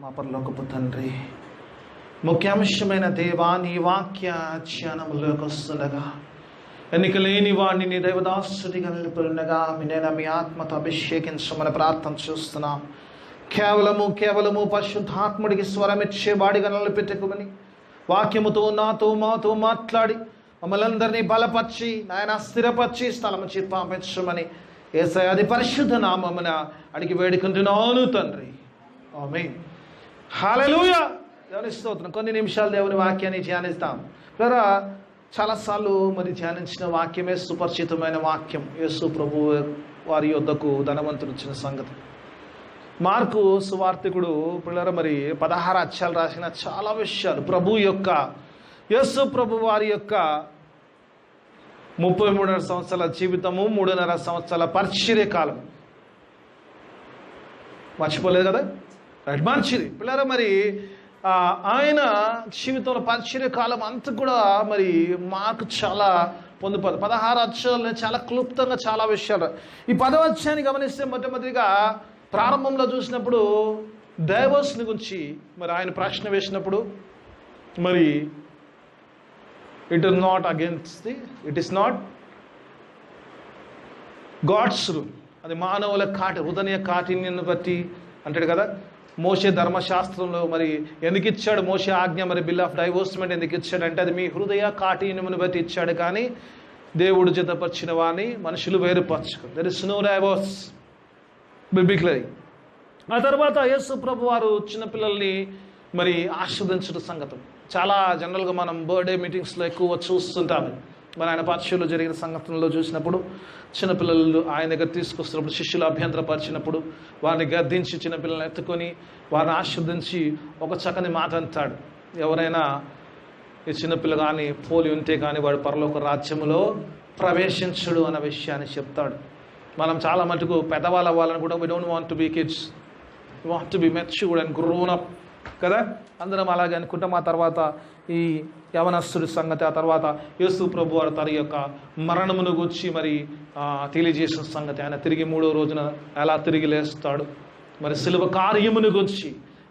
మా పరలోకపు తండ్రి, ముఖ్యాంశమైన దేవా, నీ వాక్య ధ్యానములోకి వస్తుండగా ఎన్నిక లేని వాడిని నీ దైవదాసుడిగా నిలుపుండగా మీ ఆత్మతో అభిషేకించమని ప్రార్థన చూస్తున్నాం. కేవలము పరిశుద్ధాత్ముడికి స్వరమిచ్చే వాడిగా నిలబెట్టుకుని వాక్యముతో నాతో మాతో మాట్లాడి మమ్మల్ని అందరినీ బలపరిచి నాయన స్థిరపరిచి స్థలము పంపించమని యేసయ్య అది పరిశుద్ధ నామమున అడిగి వేడుకుంటున్నాను తండ్రి. ఆమేన్. హల్లెలూయా. దేవుని స్తోత్రం. కొన్ని నిమిషాలు దేవుని వాక్యాన్ని ధ్యానిస్తాం. ప్రియరా, చాలాసార్లు మరి ధ్యానించిన వాక్యమే సుపరిచితమైన వాక్యం. యేసు ప్రభు వారి యొద్దకు ధనవంతుడు వచ్చిన సంగతి. మార్కు సువార్తికుడు పిల్లర మరి 16 అధ్యాయాలు రాసిన చాలా విషయాలు ప్రభు యొక్క యేసు ప్రభు వారి యొక్క 33.5 సంవత్సరాల జీవితము, 3.5 సంవత్సరాల పరిచర్య కాలం మర్చిపోలేదు కదా. మంచిది పిల్లరా. మరి ఆయన జీవితంలో పరిచర్య కాలం అంతా కూడా మరి మాకు చాలా పొందుపడు. 16 అధ్యాయాలు చాలా క్లుప్తంగా చాలా విషయాలు. ఈ 10వ అధ్యాయాన్ని గమనిస్తే మొట్టమొదటిగా ప్రారంభంలో చూసినప్పుడు డైవర్స్ని గురించి మరి ఆయన ప్రశ్న వేసినప్పుడు మరి it is not God's rule, అది మానవుల హృదయ కాఠిన్యాన్ని బట్టి అంటాడు కదా. మోషే ధర్మశాస్త్రంలో మరి ఎందుకు ఇచ్చాడు మోషే ఆజ్ఞ, మరి బిల్ ఆఫ్ డైవోర్స్మెంట్ ఎందుకు ఇచ్చాడు అంటే అది మీ హృదయ కాఠిన్యమును బట్టి ఇచ్చాడు, కానీ దేవుడు జతపరిచిన వాని మనుషులు వేరుపరచుకో. There is no divorce biblically. ఆ తర్వాత యేసు ప్రభు వారు చిన్నపిల్లల్ని మరి ఆస్వాదించడం సంగతి చాలా జనరల్గా మనం బర్త్డే మీటింగ్స్లో ఎక్కువ చూస్తుంటాము. మరి ఆయన పరిచర్యలో జరిగిన సంఘటనలో చూసినప్పుడు చిన్నపిల్లలు ఆయన దగ్గర తీసుకొస్తున్నప్పుడు శిష్యులు అభ్యంతరపరిచినప్పుడు వారిని గద్దించి చిన్నపిల్లల్ని ఎత్తుకొని వారిని ఆస్వాదించి ఒక చక్కని మాట అంటాడు, ఎవరైనా ఈ చిన్నపిల్ల కానీ పోలి ఉంటే కానీ వాడు పరలోక రాజ్యములో ప్రవేశించడు అన్న విషయాన్ని చెప్తాడు. మనం చాలా మటుకు పెద్దవాళ్ళు అవ్వాలని కూడా we don't want to be kids, we want to be matured and grown up కదా. అందరం అలాగే అనుకుంటాం. ఆ తర్వాత ఈ యవనస్తుడి సంగతి, ఆ తర్వాత యేసు ప్రభు వారు తన యొక్క మరణమును గురించి మరి తెలియజేసిన సంగతి, ఆయన తిరిగి 3వ రోజున ఎలా తిరిగి లేస్తాడు, మరి సిలువ కార్యమును గురించి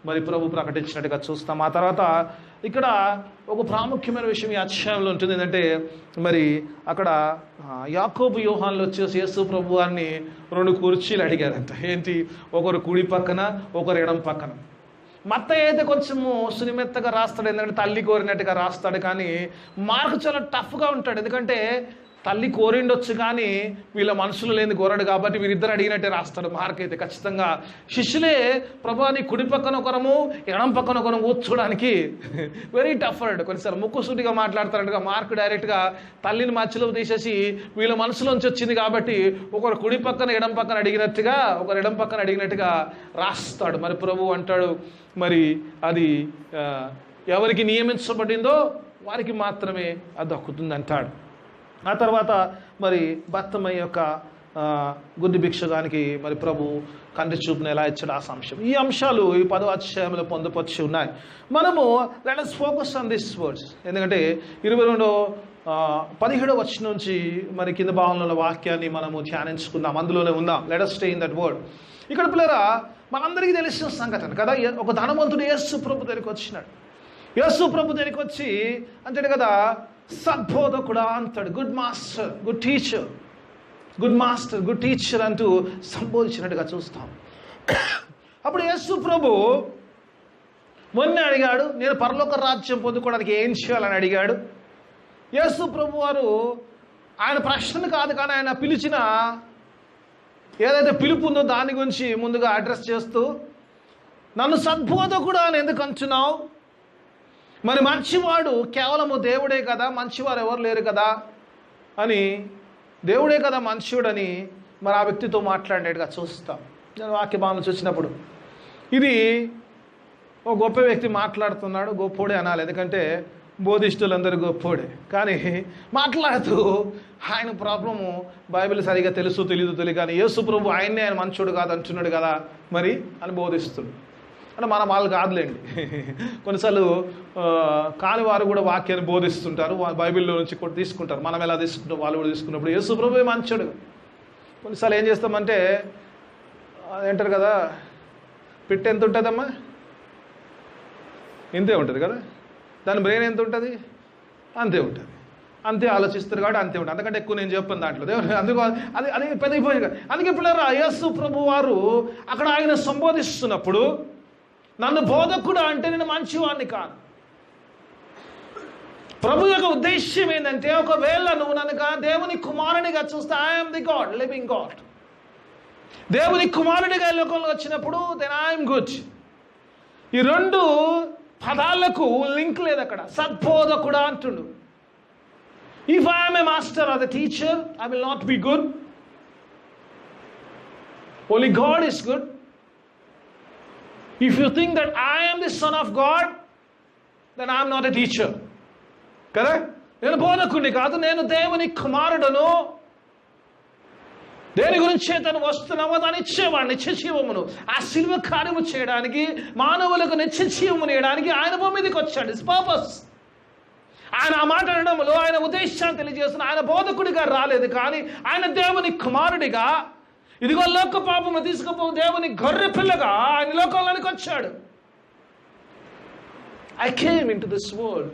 మరి ప్రభు ప్రకటించినట్టుగా చూస్తాం. ఆ తర్వాత ఇక్కడ ఒక ప్రాముఖ్యమైన విషయం ఈ అధ్యాయంలో ఉంటుంది. ఏంటంటే మరి అక్కడ యాకోబు యోహాన్లు వచ్చేసి యేసు ప్రభు వారిని 2 కుర్చీలు అడిగారంట. ఏంటి, ఒకరు కుడి పక్కన ఒకరు ఎడం పక్కన. మత్తయి అయితే కొంచెము సునిమెత్తగా రాస్తాడు, ఎందుకంటే తల్లి కోరినట్టుగా రాస్తాడు. కానీ మార్కు చాలా టఫ్గా ఉంటాడు, ఎందుకంటే తల్లి కోరిండొచ్చు కానీ వీళ్ళ మనసులో లేని కోరడు కాబట్టి వీరిద్దరు అడిగినట్టే రాస్తాడు. మార్క్ అయితే ఖచ్చితంగా శిష్యులే ప్రభాని కుడి పక్కన ఒకరము ఎడం పక్కన ఒకరు కూర్చోడానికి వెరీ టఫ్ అన్నాడు. కొన్నిసార్లు ముక్కుసూటిగా మాట్లాడతాడట్టుగా మార్క్ డైరెక్ట్గా తల్లిని మధ్యలో తీసేసి వీళ్ళ మనసులోంచి వచ్చింది కాబట్టి ఒకరు కుడి పక్కన ఎడం పక్కన అడిగినట్టుగా ఒకరు ఎడం పక్కన అడిగినట్టుగా రాస్తాడు. మరి ప్రభు అంటాడు, మరి అది ఎవరికి నియమించబడిందో వారికి మాత్రమే అది దక్కుతుంది అంటాడు. ఆ తర్వాత మరి బత్తమయ్య యొక్క గుడ్డి భిక్షగానికి మరి ప్రభు కంటి చూపును ఎలా ఇచ్చాడు ఆ అంశం, ఈ అంశాలు ఈ 10వ అధ్యాయంలో పొందుపరిచి ఉన్నాయి. మనము let us focus on this words, ఎందుకంటే 17వ వచనం నుంచి మరి కింద భాగంలో ఉన్న వాక్యాన్ని మనము ధ్యానించుకుందాం, అందులోనే ఉందాం. Let us stay in that word. ఇక్కడ పిల్లరా మనందరికీ తెలిసిన సంఘటన కదా, ఒక ధనవంతుడు యేసు ప్రభు దగ్గరికి వచ్చినాడు. యేసు ప్రభు దగ్గరికి వచ్చి అంటాడు కదా, సద్బోధకుడా అంటాడు, good master, good teacher, good master, good teacher అంటూ సంబోధించినట్టుగా చూస్తాం. అప్పుడు యేసు ప్రభు మొన్న అడిగాడు, నేను పరలోక రాజ్యం పొందుకోవడానికి ఏం చేయాలని అడిగాడు. యేసు ప్రభు వారు ఆయన ప్రశ్న కాదు కానీ ఆయన పిలిచిన ఏదైతే పిలుపు ఉందో దాని గురించి ముందుగా అడ్రస్ చేస్తూ, నన్ను సద్బోధకుడు అని ఎందుకు అంటున్నావు, మరి మంచివాడు కేవలము దేవుడే కదా, మంచివారు ఎవరు లేరు కదా అని, దేవుడే కదా మంచివాడని మరి ఆ వ్యక్తితో మాట్లాడేట్టుగా చూస్తాం. నేను వాక్య భావన చూసినప్పుడు ఇది ఒక గొప్ప వ్యక్తి మాట్లాడుతున్నాడు, గొప్పోడే అనాలి, ఎందుకంటే బోధిష్ఠులందరూ గొప్పోడే. కానీ మాట్లాడుతూ ఆయన ప్రాబ్లము బైబిల్ సరిగా తెలియదు కానీ యేసు ప్రభు ఆయన్నే ఆయన మంచోడు కాదు అంటున్నాడు కదా మరి అని బోధిస్తుంది. అంటే మన వాళ్ళు కాదులేండి, కొన్నిసార్లు కాని వారు కూడా వాక్యాన్ని బోధిస్తుంటారు, బైబిల్లో నుంచి కూడా తీసుకుంటారు. మనం ఎలా తీసుకుంటాం వాళ్ళు కూడా తీసుకున్నప్పుడు యేసు ప్రభువే మంచోడు. కొన్నిసార్లు ఏం చేస్తామంటే అంటారు కదా, పిట్ట ఎంత ఉంటుందమ్మా, ఇంతే ఉంటుంది కదా, దాని బ్రెయిన్ ఎంత ఉంటుంది అంతే ఉంటుంది, అంతే ఆలోచిస్తారు కాబట్టి అంతే ఉంటుంది. అందుకంటే ఎక్కువ నేను చెప్పాను దాంట్లో దేవుడు. అందుకు అది అది పెద్ద ఇబ్బంది. అందుకే పిల్లరా యేసు ప్రభు వారు అక్కడ ఆయన సంబోధిస్తున్నప్పుడు నన్ను బోధకుడు అంటే నేను మంచివాడిని కాను. ప్రభు యొక్క ఉద్దేశ్యం ఏంటంటే ఒకవేళ నువ్వు నన్నుగా దేవుని కుమారునిగా చూస్తే I'm the God, living God. దేవుని కుమారుడిగా లోకంలో వచ్చినప్పుడు దెన్ ఐఎమ్ గుడ్. ఈ రెండు పదాలకు లింక్ లేదు అక్కడ. సద్బోధకుడా అంటుండు. If I'm a master or the teacher I will not be good. Only God is good. If you think that I'm the son of God then I'm not a teacher. కదా, నేను బోధకుడిని కాదు, నేను దేవుని కుమారుడను. దేని గురించే తను వస్తున్నామో దాన్ని ఇచ్చేవాడు, నిత్యజీవమును. ఆ శిలువ కార్యము చేయడానికి, మానవులకు నిత్యజీవమును ఇవ్వడానికి ఆయన భూమి మీదకి వచ్చాడు. It's purpose. ఆయన ఆ మాట అనడంలో ఆయన ఉద్దేశాన్ని తెలియజేస్తున్న ఆయన బోధకుడిగా రాలేదు, కానీ ఆయన దేవుని కుమారుడిగా, ఇదిగో లోక పాపము తీసుకుపో దేవుని గొర్రె పిల్లగా ఆయన లోకంలోనికి వచ్చాడు. I came in to this world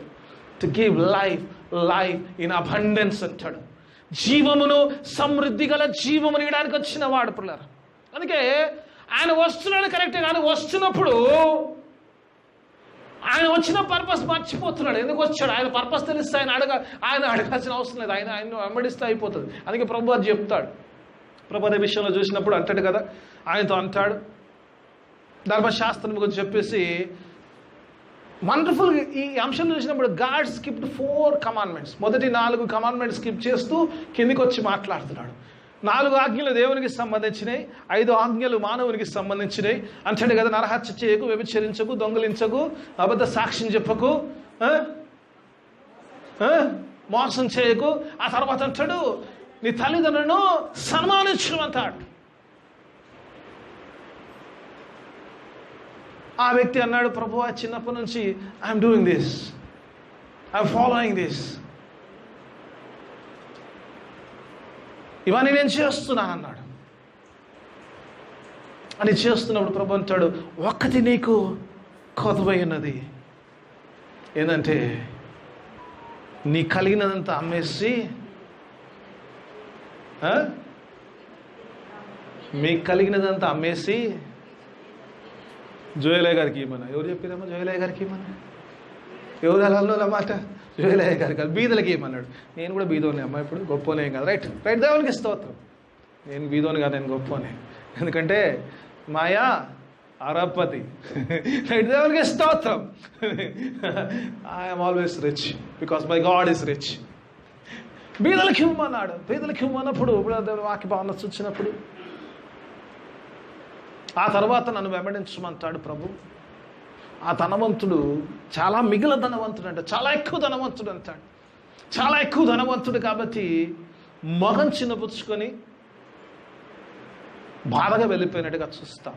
to give life, life in abundance అంటాడు. జీవమును, సమృద్ధి గల జీవమును ఇవ్వడానికి వచ్చిన వాడు పిల్లలు. అందుకే ఆయన వస్తున్నాడు కరెక్టే, కానీ వస్తున్నప్పుడు ఆయన వచ్చిన పర్పస్ మర్చిపోతున్నాడు. ఎందుకు వచ్చాడు? ఆయన పర్పస్ తెలిస్తే ఆయన అడగాల్సిన అవసరం లేదు, ఆయన వెంబడిస్తే అయిపోతుంది. అందుకే ప్రభు అది చెప్తాడు. ప్రభు అదే విషయంలో చూసినప్పుడు అంటాడు కదా, ఆయనతో అంటాడు ధర్మశాస్త్రం గురించి చెప్పేసి వండర్ఫుల్. ఈ అంశం చూసినప్పుడు గాడ్ స్కిప్డ్ 4 కమాండ్మెంట్స్. మొదటి 4 కమాండ్మెంట్స్ స్కిప్ చేస్తూ కిందికి వచ్చి మాట్లాడుతున్నాడు. 4 ఆజ్ఞలు దేవునికి సంబంధించినవి, 5 ఆజ్ఞలు మానవునికి సంబంధించినవి. అంటాడు కదా, నరహత్య చేయకు, వ్యభిచరించకు, దొంగలించకు, అబద్ధ సాక్ష్యం చెప్పకు, మోసం చేయకు. ఆ తర్వాత అంటాడు నీ తల్లిదండ్రులను సన్మానించడం అంటాడు. ఆ వ్యక్తి అన్నాడు, ప్రభువా చిన్నప్పటి నుంచి I'm doing this, I'm following this, ఇవన్నీ నేను చేస్తున్నాను అన్నాడు. అని చేస్తున్నప్పుడు ప్రభు అంటాడు, ఒక్కటి నీకు కొదవై ఉన్నది. ఏంటంటే నీ కలిగినదంతా అమ్మేసి, మీకు కలిగినదంతా అమ్మేసి జోయలయ్య గారికి ఇమ్మన్నా. ఎవరు చెప్పారమ్మా జోయలయ్య గారికి ఇమ్మన్నా? ఎవరు అలా అన్నమాట? జోయలయ్య గారికి బీదలకి ఇమ్మన్నాడు. నేను కూడా బీదోనే అమ్మా, ఇప్పుడు గొప్పనే కాదు. రైట్ రైట్, దేవునికి స్తోత్రం. నేను బీదోని కాదు, నేను గొప్పనే. ఎందుకంటే మాయా అరపతి. రైట్, దేవునికి స్తోత్రం. I'm always rich because my God is rich. బీదలకి ఇమ్మన్నాడు. బీదలకి ఇమ్మన్నప్పుడు దేవుడు వాక్య భావన చూసినప్పుడు ఆ తర్వాత నన్ను వెంబడించమంటాడు ప్రభు. ఆ ధనవంతుడు చాలా మిగిలిన ధనవంతుడు అంట, చాలా ఎక్కువ ధనవంతుడు అంటాడు. చాలా ఎక్కువ ధనవంతుడు కాబట్టి మొహం చిన్నపుచ్చుకొని బాధగా వెళ్ళిపోయినట్టుగా చూస్తాం.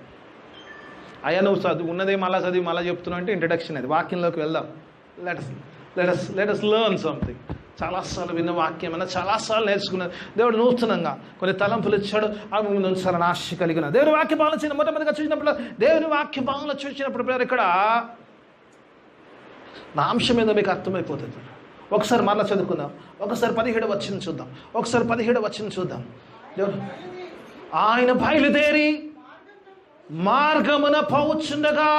అయ్యా నువ్వు చదువు ఉన్నదే మళ్ళా చదివి మళ్ళీ చెప్తున్నావు అంటే ఇంట్రడక్షన్ అది. వాక్యంలోకి వెళ్దాం. Let us learn something. చాలాసార్లు విన్న వాక్యం అన్న, చాలాసార్లు నేర్చుకున్నది. దేవుడు నూతనంగా కొన్ని తలంపులు ఇచ్చాడు. అవి ముందు ఉంచాలని ఆశ కలిగిన దేవుని వాక్య భావన చిన్న మొట్టమొదటిగా చూసినప్పుడు, దేవుని వాక్య భావన చూసినప్పుడు ఇక్కడ నా అంశం మీద మీకు అర్థమైపోతుంది. ఒకసారి మరలా చదువుకుందాం. ఒకసారి 17వ వచనం చూద్దాం. ఒకసారి 17వ వచనం చూద్దాం. దేవుడు ఆయన బయలుదేరి మార్గమున పోవుచుండగా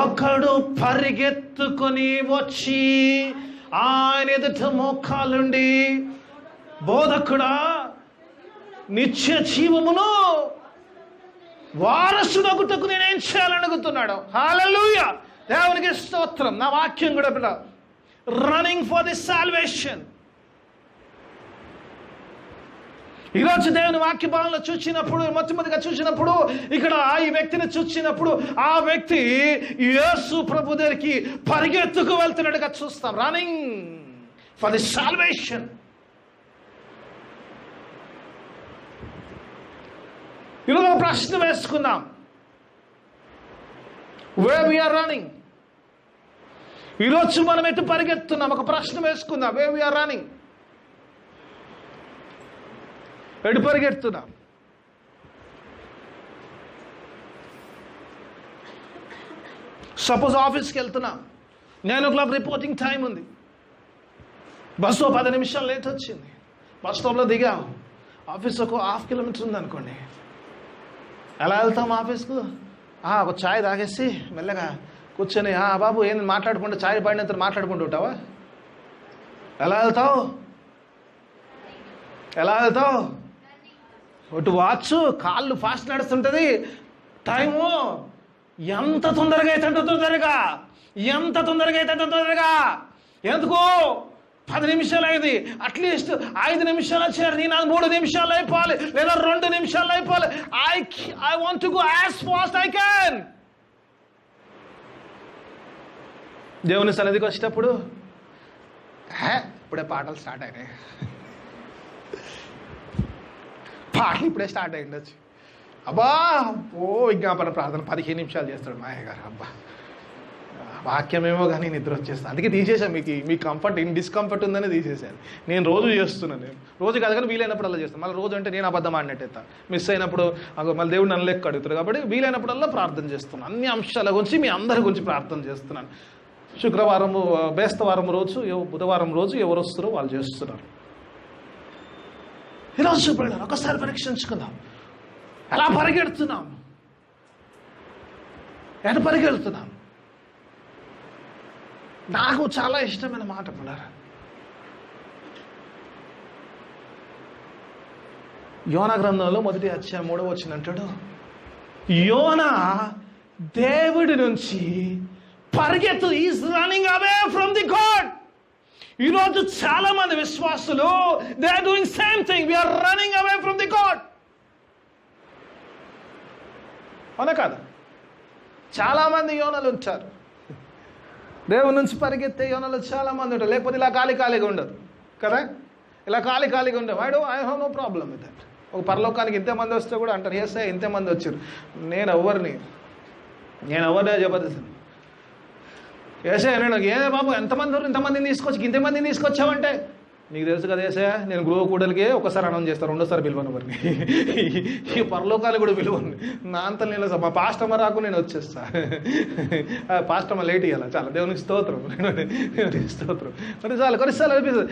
ఒకడు పరిగెత్తుకొని వచ్చి ఆయన ఎదుట మోకాలుండి, బోధకుడా నిత్య జీవమును వారసుడగుటకు నేనేం చేయాలని అడుగుతున్నాడు. హల్లెలూయా, దేవునికి స్తోత్రం. నా వాక్యం కూడా పిల్ల రన్నింగ్ ఫర్ ది సాల్వేషన్. ఈరోజు దేవుని వాక్య భావంలో చూసినప్పుడు, మొట్టమొదటిగా చూసినప్పుడు ఇక్కడ ఈ వ్యక్తిని చూసినప్పుడు ఆ వ్యక్తి యేసు ప్రభు దగ్గరికి పరిగెత్తుకు వెళ్తున్నట్టుగా చూస్తాం. Running for the salvation. ఈరోజు ఒక ప్రశ్న వేసుకుందాం. Where we're running. ఈరోజు మనం ఎటు పరిగెత్తున్నాం? ఒక ప్రశ్న వేసుకుందాం. Where we're running. ఎటు పరిగెడుతున్నాం? సపోజ్ ఆఫీస్కి వెళ్తున్నా, 9 o'clock రిపోర్టింగ్ టైం ఉంది, బస్సు 10 నిమిషాలు లేట్ వచ్చింది, బస్ స్టాప్లో దిగాం, ఆఫీస్ ఒక 1/2 kilometer ఉంది అనుకోండి. ఎలా వెళ్తాం ఆఫీస్కు? ఒక ఛాయ్ తాగేసి మెల్లగా కూర్చొని బాబు ఏంది మాట్లాడుకుంటూ, ఛాయ్ పడినంత మాట్లాడుకుంటూ ఉంటావా? ఎలా వెళ్తావు? ఒకటి వాచ్, కాళ్ళు ఫాస్ట్ నడుస్తుంటుంది, టైము ఎంత తొందరగా అయితే అంత తొందరగా. ఎందుకు? 10 నిమిషాలు అయింది, అట్లీస్ట్ 5 నిమిషాలు వచ్చారు, నేను 3 నిమిషాలు అయిపోవాలి లేదా 2 నిమిషాలు అయిపోవాలి. I want to go as fast I can. దేవుని సన్నిధికి వచ్చేటప్పుడు ఇప్పుడే పాటలు స్టార్ట్ అయినాయి, పాటలు ఇప్పుడే స్టార్ట్ అయ్యిండొచ్చు. విజ్ఞాపన ప్రార్థన 15 నిమిషాలు చేస్తాడు మా అయ్యగారు. వాక్యమేమో కానీ నిద్ర వచ్చేస్తాను, అందుకే తీసేసాను. మీ కంఫర్ట్ డిస్కంఫర్ట్ ఉందని తీసేసాను. నేను రోజు చేస్తున్నాను, రోజు కాదు కానీ వీలైనప్పుడు అలా చేస్తాను. మళ్ళీ రోజు అంటే నేను అబద్ధం ఆడినట్టేస్తా, మిస్ అయినప్పుడు మళ్ళీ దేవుడు నన్ను లెక్క అడుగుతాడు. కాబట్టి వీలైనప్పుడల్లా ప్రార్థన చేస్తున్నాను, అన్ని అంశాల గురించి మీ అందరి గురించి ప్రార్థన చేస్తున్నాను. శుక్రవారము బేస్తవారం రోజు, బుధవారం రోజు ఎవరు వస్తారో వాళ్ళు చేస్తున్నారు. ఈరోజు చూపండి, ఒకసారి పరీక్షించుకుందాం. ఎలా పరిగెడుతున్నాం? ఎటు పరిగెడుతున్నాం? నాకు చాలా ఇష్టమైన మాట పిల్లరా, యోనా గ్రంథంలో 1వ అధ్యాయం 3వ వచనం అంటాడు, యోనా దేవుడి నుంచి పరిగెత్తు, is running away from the God. ఈరోజు చాలా మంది విశ్వాసులు they are doing same thing, we're running away from the God. అవునా కాదా? చాలా మంది యోనాలు ఉంటారు, దేవుని నుంచి పరిగెత్తే యోనాలు చాలా మంది ఉంటారు. లేకపోతే ఇలా ఖాళీగా ఉండదు కదా, ఇలా ఖాళీగా ఉండదు. I have no problem with that. ఒక పరలోకానికి ఇంతమంది వస్తే కూడా అంటారు, ఎస్ ఇంతమంది వచ్చారు, నేను ఎవరినే జబర్దస్త్ ఏసే అన్నాడు, బాబు ఇంతమందిని తీసుకొచ్చావంటే, నీకు తెలుసు కదా ఏసే, నేను గృహ కూడలికే ఒకసారి అనౌన్స్ చేస్తాను, 2సారి పిలువను వారిని, ఈ పరలోకాలు కూడా పిలువను. నా అంత నేను మా పాస్టమ్మ రాకు నేను వచ్చేస్తా. పాస్టమ్మ లేట్ ఇవ్వాలి, చాలా దేవునికి స్తోత్రం. కొన్నిసార్లు అనిపిస్తుంది,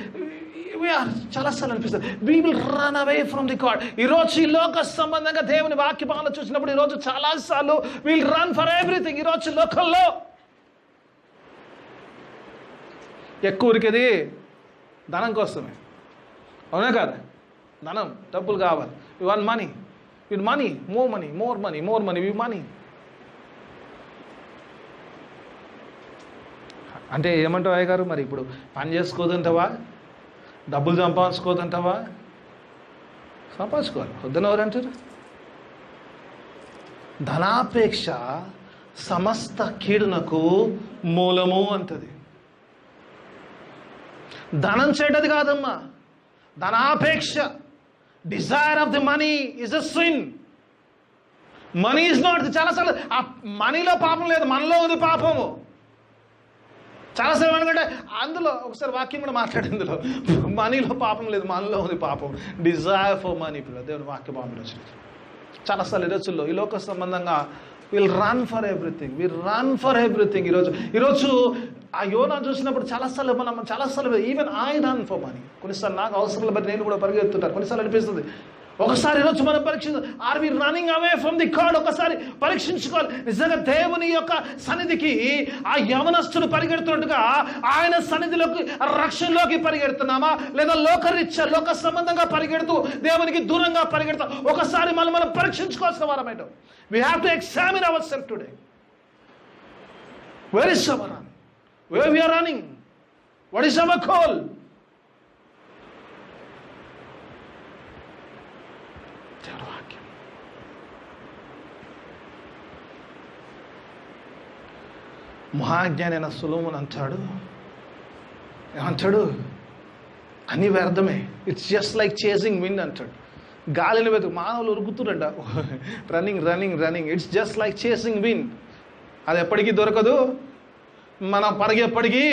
చాలాసార్లు అనిపిస్తుంది, we will run away from the God. ఈరోజు ఈ లోక సంబంధంగా దేవుని వాక్య భావన చూసినప్పుడు ఈరోజు చాలాసార్లు విల్ రన్ ఫర్ ఎవ్రీథింగ్. ఈరోజు లోకంలో ఎక్కువ ఉరికేది ధనం కోసమే, అవునా కాదా? ధనం, డబ్బులు కావాలి. You want money, more money, we money. అంటే ఏమంటావు అయ్య గారు, మరి ఇప్పుడు పని చేసుకోదంటావా, డబ్బులు సంపాదించుకోదంటావా? సంపాదించుకోవాలి, వద్దని ఎవరంటారు? ధనాపేక్ష సమస్త కీడునకు మూలము అంటది. ధనం చెడ్డది కాదమ్మా, ధనాపేక్ష, desire of the money is a sin. Money is not. చాలాసార్లు ఆ మనీలో పాపం లేదు, మనలో ఉంది పాపము. చాలాసార్లు ఎందుకంటే అందులో ఒకసారి వాక్యం కూడా మాట్లాడే, అందులో మనీలో పాపం లేదు, మనలో ఉంది పాపం. Desire for money. దేవుని వాక్య భావం వచ్చింది చాలాసార్లు. ఈరోజుల్లో ఈ లోక సంబంధంగా విల్ రన్ ఫర్ ఎవ్రీథింగ్. ఈరోజు ఆ యోనా చూసినప్పుడు చాలాసార్లు even I run for money. కొన్నిసార్లు నాకు అవసరాలు బట్టి నేను కూడా పరిగెత్తుంటాను. కొన్నిసార్లు అనిపిస్తుంది, ఒకసారి ఈరోజు మనం are we running away from the God? ఒకసారి పరీక్షించుకోవాలి. నిజంగా దేవుని యొక్క సన్నిధికి ఆ యవనస్తుడు పరిగెడుతున్నట్టుగా ఆయన సన్నిధిలోకి, రక్షణలోకి పరిగెడుతున్నామా, లేదా లోక సంబంధంగా పరిగెడుతూ దేవునికి దూరంగా పరిగెడతాం? ఒకసారి మనం పరీక్షించుకోవాల్సిన వారమేటో. We have to examine ourselves today. Where is our run? Where we are running? What is our call? మహాజ్ఞాని అయిన సొలొమోను ఏమంటాడు, అన్ని వ్యర్థమే, it's just like chasing wind అంటాడు. గాలిని వెతుకు, మానవులు ఉరుకుతురంట, running. It's just like chasing wind. అది ఎప్పటికీ దొరకదు, మన పరిగె ఎప్పటికీ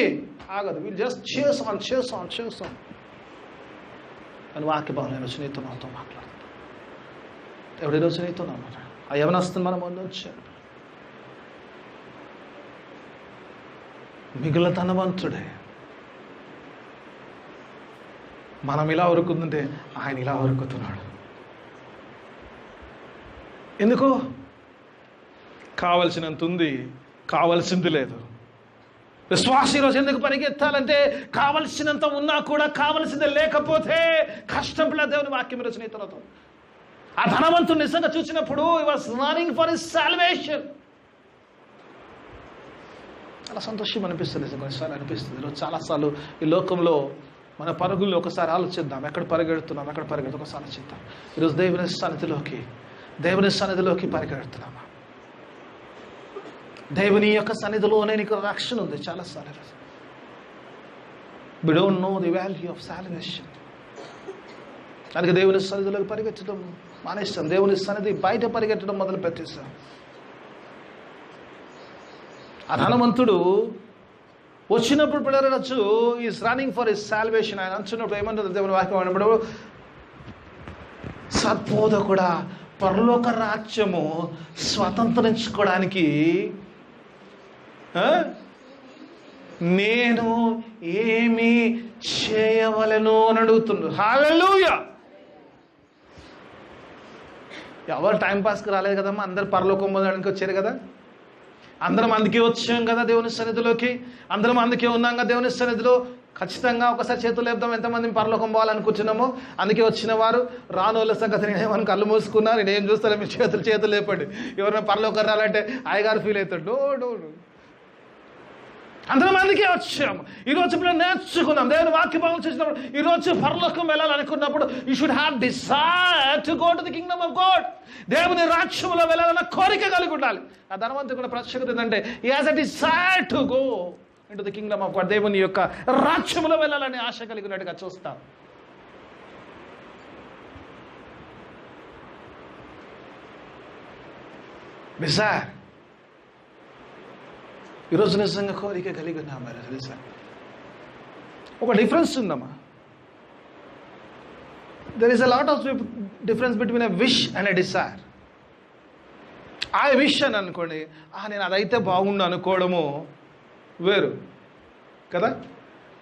ఆగదు. విల్ జస్ట్ చేస్ ఆన్ అని వాక్య భావన ఈరోజు నీతో నాతో మాట్లాడుతాం. ఎవరి రోజు నీతో ఆ యవనస్తుని మనం ముందు వచ్చాడు. మిగుల ధనవంతుడే. మనం ఇలా ఉరుకుతుంటే ఆయన ఇలా ఉరుకుతున్నాడు. ఎందుకు? కావలసినంత ఉంది, కావలసింది లేదు. విశ్వాస ఈరోజు ఎందుకు పరిగెత్తాలంటే కావలసినంత ఉన్నా కూడా కావలసింది లేకపోతే కష్టం. పిల్ల దేవుని వాక్యం ఈరోజు నీ తర్వాత ఆ ధనవంతుడు నిజంగా చూసినప్పుడు he was running for his salvation. చాలా సంతోషం అనిపిస్తుంది, కొన్నిసార్లు అనిపిస్తుంది. ఈరోజు చాలాసార్లు ఈ లోకంలో మన పరుగుల్లో ఒకసారి ఆలోచిద్దాం, ఎక్కడ పరిగెడుతున్నాం, ఒకసారి ఆలోచిద్దాం. ఈరోజు దేవుని సన్నిధిలోకి పరిగెడుతున్నామా? దేవుని యొక్క సన్నిధిలోనే నీకు రక్షణ ఉంది. చాలాసార్లు we don't know the value of salvation. అందుకే దేవుని సన్నిధిలోకి పరిగెత్తడం మానేస్తాం. దేవుని సన్నిధి బయట పరిగెత్తడం మొదలు పెట్టేస్తాం. ఆ ధనవంతుడు వచ్చినప్పుడు పిల్లరచ్చు is running for his salvation. ఆయన అంటున్నప్పుడు ఏమంటుంది దేవుని వాక్యం అన్నప్పుడు, సద్బోధకుడా పరలోక రాజ్యము స్వతంత్రించుకోవడానికి నేను ఏమి చేయవలెను అని అడుగుతున్నాడు. హల్లెలూయా. ఎవరు టైంపాస్కి రాలేదు కదమ్మా, అందరు పరలోకం పొందడానికి వచ్చారు కదా. అందరం అందుకే వచ్చాం కదా దేవుని సన్నిధిలోకి, అందరం అందుకే ఉన్నాం కదా దేవుని సన్నిధిలో. ఖచ్చితంగా ఒకసారి చేతులు లేపుదాం, ఎంతమంది పరలోకం పోవాలనుకుంటున్నామో. అందుకే వచ్చిన వారు రానోళ్ళ సంగతి నేనేమని కళ్ళు మూసుకున్నా, నేనేం చూస్తాను, మీ చేతులు లేపండి. ఎవరైనా పరలోకం రాలంటే అయ్యగారు ఫీల్ అవుతాడు. డో అందరం అందుకే వచ్చాము. ఈరోజు ఇప్పుడు నేర్చుకుందాం దేవుని వాక్య భాగం చూసినప్పుడు. ఈరోజు పరలోకం వెళ్ళాలనుకున్నప్పుడు you should have desire to go to the kingdom of God. దేవుని రాజ్యంలో వెళ్ళాలన్న కోరిక కలిగి ఉండాలి. ఆ ధనవంతుడు ప్రత్యేకత ఏంటంటే he has a desire to go into the kingdom of God. దేవుని యొక్క రాజ్యంలో వెళ్ళాలని ఆశ కలిగినట్టుగా చూస్తాం. డిసైర్ ఈరోజు నిజంగా కోరిక కలిగి ఉన్నామా? తెలుసా, ఒక డిఫరెన్స్ ఉందమ్మా. There is a lot of difference between a wish and a desire. I wish అని అనుకోండి, నేను అదైతే బాగుండు అనుకోవడము వేరు కదా.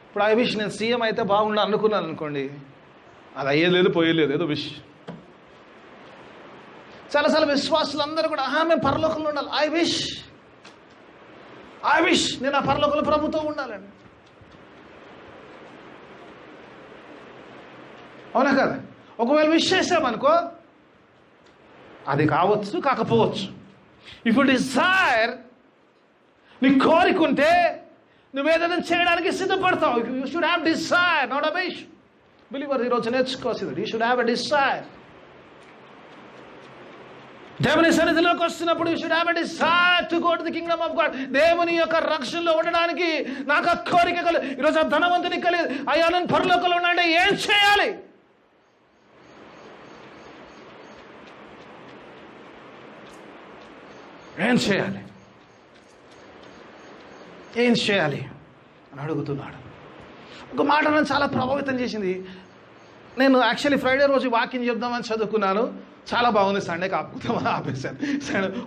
ఇప్పుడు ఐ విష్ నేను సీఎం అయితే బాగుండు అనుకున్నాను అనుకోండి, అది అయ్యేలేదు పోయేలేదు, ఏదో విష్. చాలాసార్లు విశ్వాసులు అందరూ కూడా మేము పరలోకంలో ఉండాలి. ఐ విష్ నేను ఆ పరలోకంలో ప్రభుతో ఉండాలండి. అవునా కదా? ఒకవేళ విష్ చేసామనుకో అది కావచ్చు కాకపోవచ్చు. ఇప్పుడు డిజైర్ నీ కోరికుంటే నువ్వేదైనా చేయడానికి సిద్ధపడతావు. You should have desire, not a wish. Believer ఈరోజు నేర్చుకోవాల్సింది, you should have a desire. దేవుని సన్నిధిలోకి వస్తున్నప్పుడు you should have a desire to go to the kingdom of God. దేవుని యొక్క రక్షణలో ఉండడానికి నాకు ఆ కోరిక కలిగి. ఈరోజు ఆ ధనవంతునికి కలిగి అయ్యా నేను పరలోకంలో ఉన్నానంటే ఏం చేయాలి? ఏం చేయాలి అని అడుగుతున్నాడు. ఒక మాట నన్ను చాలా ప్రభావితం చేసింది. నేను యాక్చువల్లీ ఫ్రైడే రోజు వాకింగ్ చెప్దామని చదువుకున్నాను, చాలా బాగుంది. సండేకి ఆపేసాను.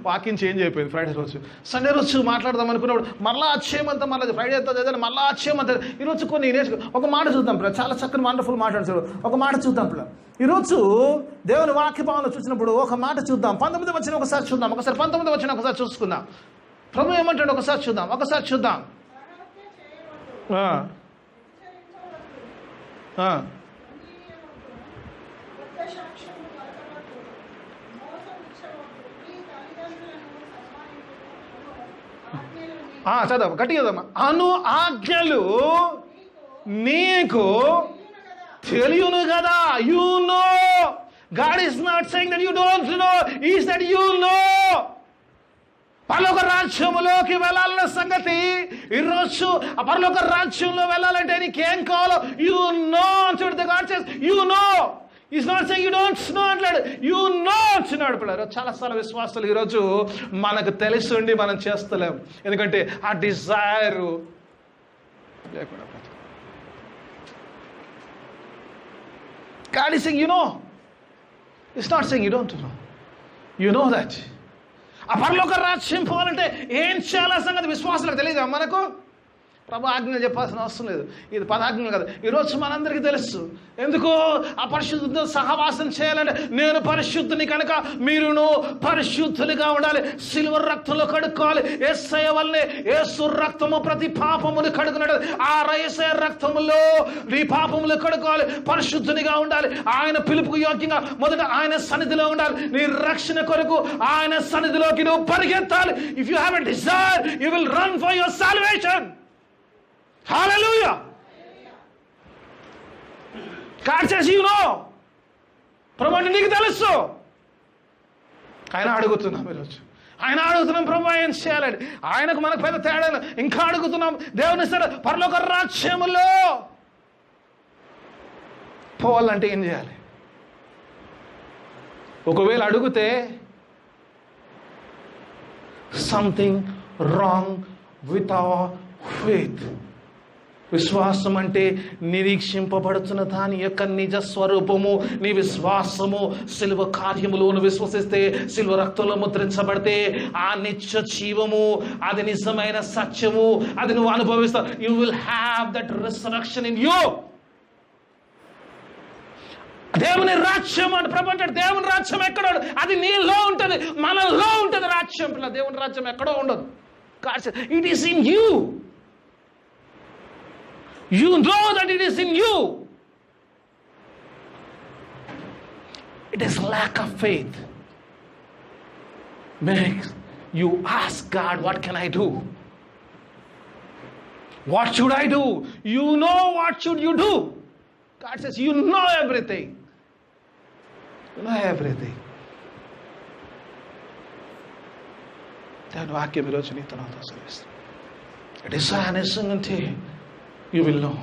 వాకింగ్ చేంజ్ అయిపోయింది. ఫ్రైడే రోజు సండే రోజు మాట్లాడదాం అనుకున్నప్పుడు మళ్ళీ అక్షయమంతా, మళ్ళీ ఫ్రైడే అంతా చదివాను, మళ్ళీ అక్షయమంతా. ఈరోజు కొన్ని ఒక మాట చూద్దాం పిల్ల, చాలా చక్కని వండర్ఫుల్ మాట్లాడుతాడు. ఒక మాట చూద్దాం పిల్ల. ఈరోజు దేవుని వాక్య భావంలో చూసినప్పుడు ఒక మాట చూద్దాం. 19 వచ్చిన ఒకసారి చూద్దాం, ఒకసారి 19 వచ్చిన ఒకసారి చూసుకుందాం. ప్రభు ఏమంటాడు ఒకసారి చూద్దాం. చదవ గట్టి చదమ్మా. అను ఆజ్ఞలు నీకు తెలియను కదా. You know. God is not saying that you don't know, is that you know. పరలోక రాజ్యములోకి వెళ్ళాలన్న సంగతి ఈరోజు ఆ పరలోక రాజ్యంలో వెళ్ళాలంటే నీకేం కావాలో యు నో అంటున్నాడు. God says you know. Is not saying you don't know అంటాడు, యూ నో అంటున్నాడు. పిల్లలు చాలాసార్లు విశ్వాసాలు ఈరోజు మనకు తెలిసి ఉండి మనం చేస్తలేం. ఎందుకంటే ఆ డిజైరు లేకుండా. God is saying you know. It's not saying you don't know. You know that. ఆ పరలోక రాజ్యం పోవాలంటే ఏం చేయాల సంగతి విశ్వాసాలకు తెలియదు మనకు. ప్రభు ఆజ్ఞలు చెప్పాల్సిన అవసరం లేదు. ఇది పదాజ్ఞలు కదా. ఈరోజు మనందరికీ తెలుసు. ఎందుకు ఆ పరిశుద్ధ సహవాసం చేయాలంటే నేను పరిశుద్ధుని కనుక మీరును పరిశుద్ధులుగా ఉండాలి. సిల్వర్ రక్తంలో కడుక్కోవాలి. యేసయ్య వల్లే, యేసు రక్తము ప్రతి పాపమును కడుగునడు. ఆ యేసయ్య రక్తములో నీ పాపములు కడుక్కోవాలి. పరిశుద్ధునిగా ఉండాలి. ఆయన పిలుపుకు యోగ్యంగా మొదట ఆయన సన్నిధిలో ఉండాలి. నీ రక్షణ కొరకు ఆయన సన్నిధిలోకి నువ్వు పరిగెత్తాలి. If you have a Dzire you will run for your salvation. Hallelujah. God says you know. ప్రభు అంటే నీకు తెలుసు. ఆయన అడుగుతున్నాం ఈరోజు. ఆయన అడుగుతున్నాం ప్రభు ఏం చేయాలని. ఆయనకు మనకు పెద్ద తేడా. ఇంకా అడుగుతున్నాం దేవుని సరే పరలోక రాజ్యములో పోవాలంటే ఏం చేయాలి? ఒకవేళ అడిగితే something wrong with our faith. విశ్వాసం అంటే నిరీక్షింపబడుతున్న దాని యొక్క నిజ స్వరూపము. నీ విశ్వాసము సిలువ కార్యములను విశ్వసిస్తే, సిలువ రక్తంలో ముద్రించబడితే ఆ నిత్య జీవము, అది నిజమైన సత్యము, అది నువ్వు అనుభవిస్తావు. You will have that resurrection in you. దేవుని రాజ్యం అంటే ప్రభు అంటాడు, దేవుని రాజ్యం ఎక్కడో అది నీలో ఉంటుంది, మనలో ఉంటుంది రాజ్యం. దేవుని రాజ్యం ఎక్కడో ఉండదు. It is in you. You know that it is in you. It is lack of faith makes you ask God, what can I do? What should I do? You know what should you do? God says you know everything. You know everything. దేవుని వాక్యం ఈరోజు నీతో నాతో సెలవిస్తుంది. It is అంటే you will know.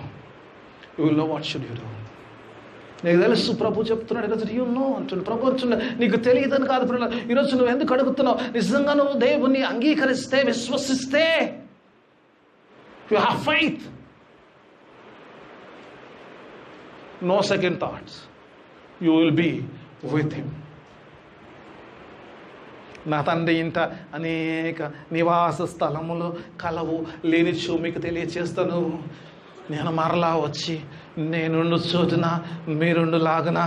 You will know what should you do. నీకు తెలుసు ప్రభు చెప్తున్నాడు ఈరోజు. యూ నో అంటున్నాడు ప్రభు. అంటున్నాడు నీకు తెలియదని కాదు. ఈరోజు నువ్వు ఎందుకు అడుగుతున్నావు? నిజంగా నువ్వు దేవుణ్ణి అంగీకరిస్తే, విశ్వసిస్తే, you have faith, no second thoughts, you will be with him. నా తండ్రి ఇంట అనేక నివాస స్థలములు కలవు, లేనిచో మీకు తెలియచేస్తాను. నేను మరలా వచ్చి నేనుండు చోటున మీరుండు లాగున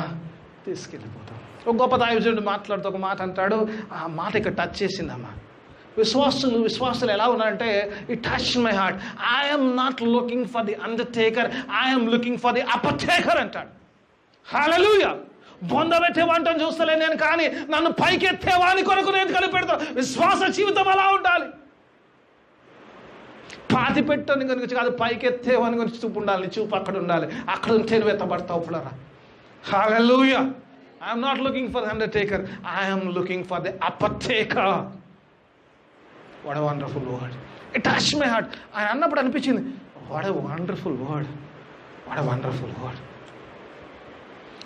తీసుకెళ్ళిపోతాను. ఒక గొప్ప దైవజనుడు మాట్లాడుతూ ఒక మాట అంటాడు. ఆ మాట ఇక్కడ టచ్ చేసిందమ్మా. విశ్వాసులు ఎలా ఉన్నారంటే, it touch my heart. I'm not looking for the undertaker, I'm looking for the uptaker అంటాడు. హల్లెలూయా. బొందబెట్టేవాంటని చూస్తలే నేను, కానీ నన్ను పైకెత్తేవాని కొరకు నేను కనిపెడతాను. విశ్వాస జీవితం అలా ఉండాలి. పాతి పెట్టని కనుక కాదు, పైకెత్తేవాని గురించి చూపు ఉండాలి. చూపు అక్కడ ఉండాలి. అక్కడ ఉంటే నువ్వు ఎత్తబడతావు. పులరా హల్లెలూయా. I'm not looking for the undertaker, I'm looking for the uptaker. What a wonderful word. It touch my heart. ఆయన అన్నప్పుడు అనిపించింది, what a wonderful word, what a wonderful word.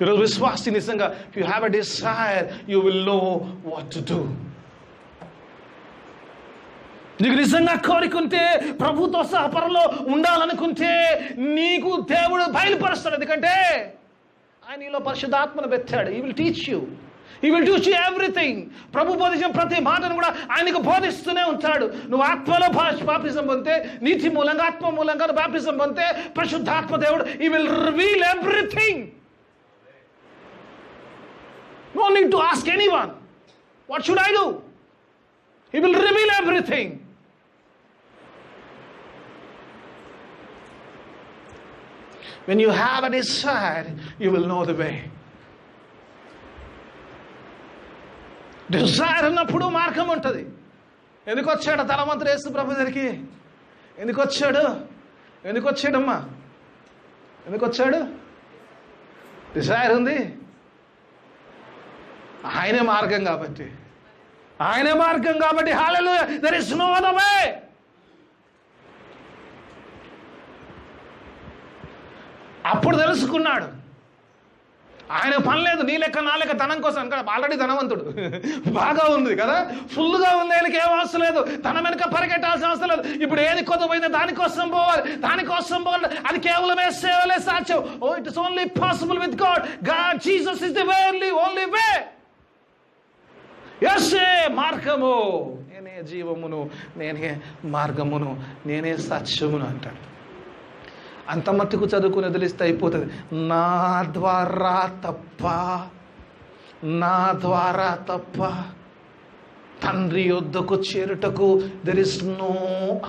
ఈరోజు విశ్వాసి నిజంగా, if you have a desire you will know what to do. నీకు నిజంగా కోరికుంటే, ప్రభుతో సహపరలో ఉండాలనుకుంటే నీకు దేవుడు బయలుపరుస్తాడు. ఎందుకంటే ఆయన నీలో పరిశుద్ధాత్మను పెట్టాడు. He will teach you, he will teach you everything. ప్రభు బోధించిన ప్రతి మాటను కూడా ఆయనకు బోధిస్తూనే ఉంటాడు. నువ్వు ఆత్మలో బాప్తిజం పొందితే, నీతి మూలంగా ఆత్మ మూలంగా బాప్తిజం పొందితే, పరిశుద్ధాత్మ దేవుడు he will reveal everything. No need to ask anyone, what should I do? He will reveal everything. When you have a desire, you will know the way. Desire ఉన్నప్పుడు మార్గం ఉంటుంది. ఎందుకు వచ్చాడు ధనవంతుడు యేసు ప్రభు దగ్గరికి? ఎందుకు వచ్చాడమ్మా? ఎందుకు వచ్చాడు? డిజైర్ ఉంది. ఆయనే మార్గం కాబట్టి, హల్లెలూయా. There is no other way. అప్పుడు తెలుసుకున్నాడు. ఆయన పని లేదు నీ లెక్క నా లెక్క ధనం కోసం. ఆల్రెడీ ధనవంతుడు, బాగా ఉంది కదా, ఫుల్గా ఉంది. ఆయనకి ఏం అవసరం లేదు, ధనం వెనుక పరిగెట్టాల్సిన అవసరం లేదు. ఇప్పుడు ఏది కొద్దిపోయిందో దానికోసం పోవాలి. అది కేవలం సేవలే సాధ్యం. It is only possible with God. Jesus is the only way. యేసే మార్గము, నేనే జీవమును, నేనే మార్గమును, నేనే సత్యమును అంటాడు. అంత మట్టుకు చదువుకుని వదిలిస్తే అయిపోతుంది. నా ద్వారా తప్ప తండ్రి యొద్దకు చేరుటకు there is no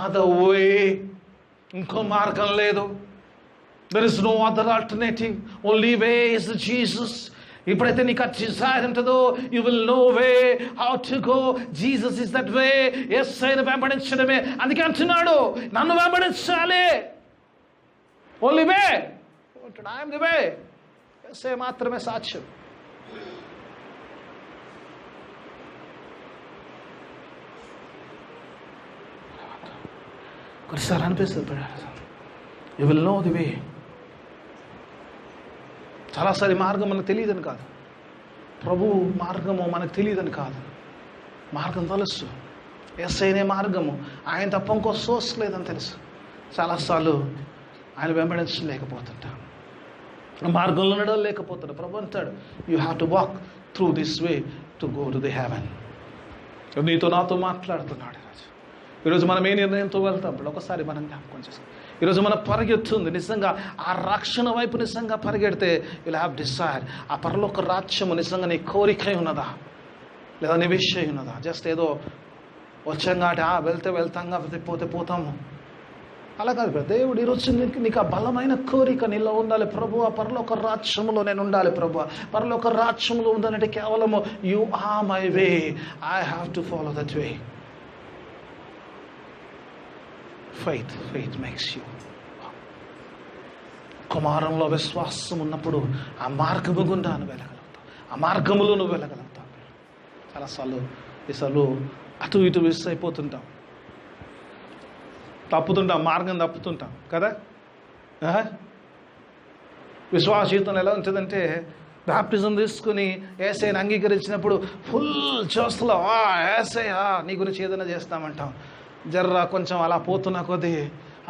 other way. ఇంకో మార్గం లేదు. There is no other alternative. Only way is Jesus. ఎప్పుడైతే నీకు ఆ డిజైర్ ఉంటుందో, you will know way how to go. Jesus is that way. యేసయ్యను వెంబడించడమే. అందుకే అంటున్నాడు, నన్ను వెంబడించాలి. Only way, I'm the way. యేసయ్య మాత్రమే సాక్ష్యం. కొన్నిసార్లు అనిపిస్తుంది, you will know the way. చాలాసారి మార్గం మనకు తెలియదని కాదు, ప్రభు మార్గము మనకు తెలియదని కాదు, మార్గం తెలుసు. యేసయ్యనే మార్గము, ఆయన తప్ప ఇంకో సోర్స్ లేదని తెలుసు. చాలాసార్లు ఆయన వెంబడించలేకపోతుంటాం, మార్గంలో నడవలేకపోతాడు. ప్రభు అంటాడు, you have to walk through this way to go to the haven. నీతో నాతో మాట్లాడుతున్నాడు. ఈరోజు మనం ఏ నిర్ణయంతో వెళ్తాం? ఒకసారి మనం జ్ఞాపకం చేస్తాం. ఈరోజు మనం పరిగెత్తుంది నిజంగా ఆ రక్షణ వైపు నిజంగా పరిగెడితే విల్ హ్యావ్ డిసైర్. ఆ పరలోక రాజ్యము నిజంగా నీ కోరిక ఉన్నదా, లేదా నీ విషయం ఉన్నదా? జస్ట్ ఏదో వచ్చంగాట వెళ్తే వెళ్తాంగా, పోతే పోతాము, అలా కాదు. దేవుడు ఈరోజు నీకు ఆ బలమైన కోరిక నీలో ఉండాలి. ప్రభు, ఆ పరలోక రాజ్యములో నేను ఉండాలి. ప్రభు, పరలోక రాజ్యములో ఉండాలంటే కేవలము you are my way, I have to follow that way. Faith makes you. కుమారంలో విశ్వాసం ఉన్నప్పుడు ఆ మార్గము గుండా నువ్వు వెళ్ళగలుగుతావు, ఆ మార్గములో నువ్వు వెళ్ళగలుగుతావు. చాలాసార్లు అటు ఇటు మిస్ అయిపోతుంటాం, తప్పుతుంటాం, మార్గం తప్పుతుంటాం కదా. విశ్వాస జీవితంలో ఎలా ఉంటుందంటే, బాప్టిజం తీసుకుని యేసయ్యను అంగీకరించినప్పుడు ఫుల్ జోస్లో యేసయ్య నీ గురించి ఏదైనా చేస్తామంటాం. జర్రా కొంచెం అలా పోతున్నా కొద్దీ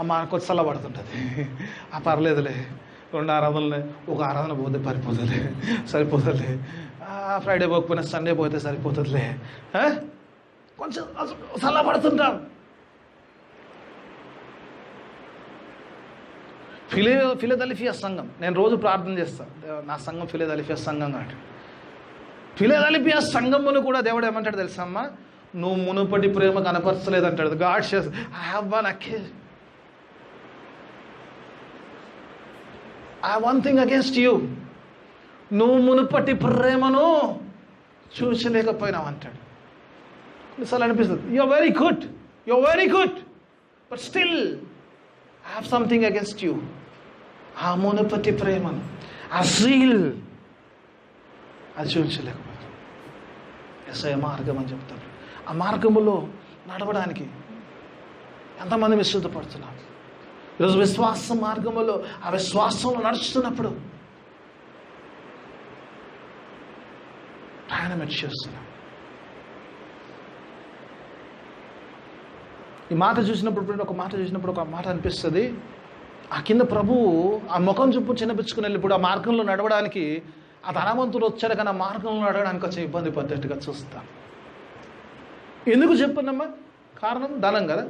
అమ్మ కొంచెం చల్లబడుతుంటుంది. ఆ పర్లేదులే, 2 ఆరాధనలే, ఒక ఆరాధన పోతే సరిపోతుందిలే, ఫ్రైడే పోకపోయినా సండే పోతే సరిపోతుందిలే, కొంచెం చల్లబడుతుంటాం. ఫిలదెల్ఫియా సంఘం, నేను రోజు ప్రార్థన చేస్తాను, నా సంఘం ఫిలదెల్ఫియా సంఘం కాదు. ఫిలదెల్ఫియా సంఘమును కూడా దేవుడు ఏమంటాడు తెలుసమ్మా, నువ్వు మునుపటి ప్రేమ కనపరచలేదంటాడు. God says I have one thing against you. నువ్వు మునుపటి ప్రేమను చూసలేకపోయినావు అంటాడు. కొన్నిసార్లు అనిపిస్తుంది, you're very good but still I have something against you. ఆ మునుపటి ప్రేమను, ఆ జీల్ అది చూపించలేకపోయారు. యేసయ్య మార్గం అని చెప్తారు. ఆ మార్గములో నడవడానికి ఎంతమంది విశుద్ధపడుతున్నాం? ఈరోజు విశ్వాస మార్గములో, ఆ విశ్వాసంలో నడుస్తున్నప్పుడు ప్రయాణం చేస్తున్నాం. ఈ మాట చూసినప్పుడు ఒక మాట అనిపిస్తుంది. ఆ కింద ప్రభువు ఆ ముఖం చూపు చిన్నపించుకుని వెళ్ళినప్పుడు ఆ మార్గంలో నడవడానికి ఆ ధనవంతుడు వచ్చాడు, కానీ ఆ మార్గంలో నడవడానికి కొంచెం ఇబ్బంది పడ్డట్టుగా చూస్తాం. ఎందుకు చెప్పనమ్మా? కారణం ధనం కదా.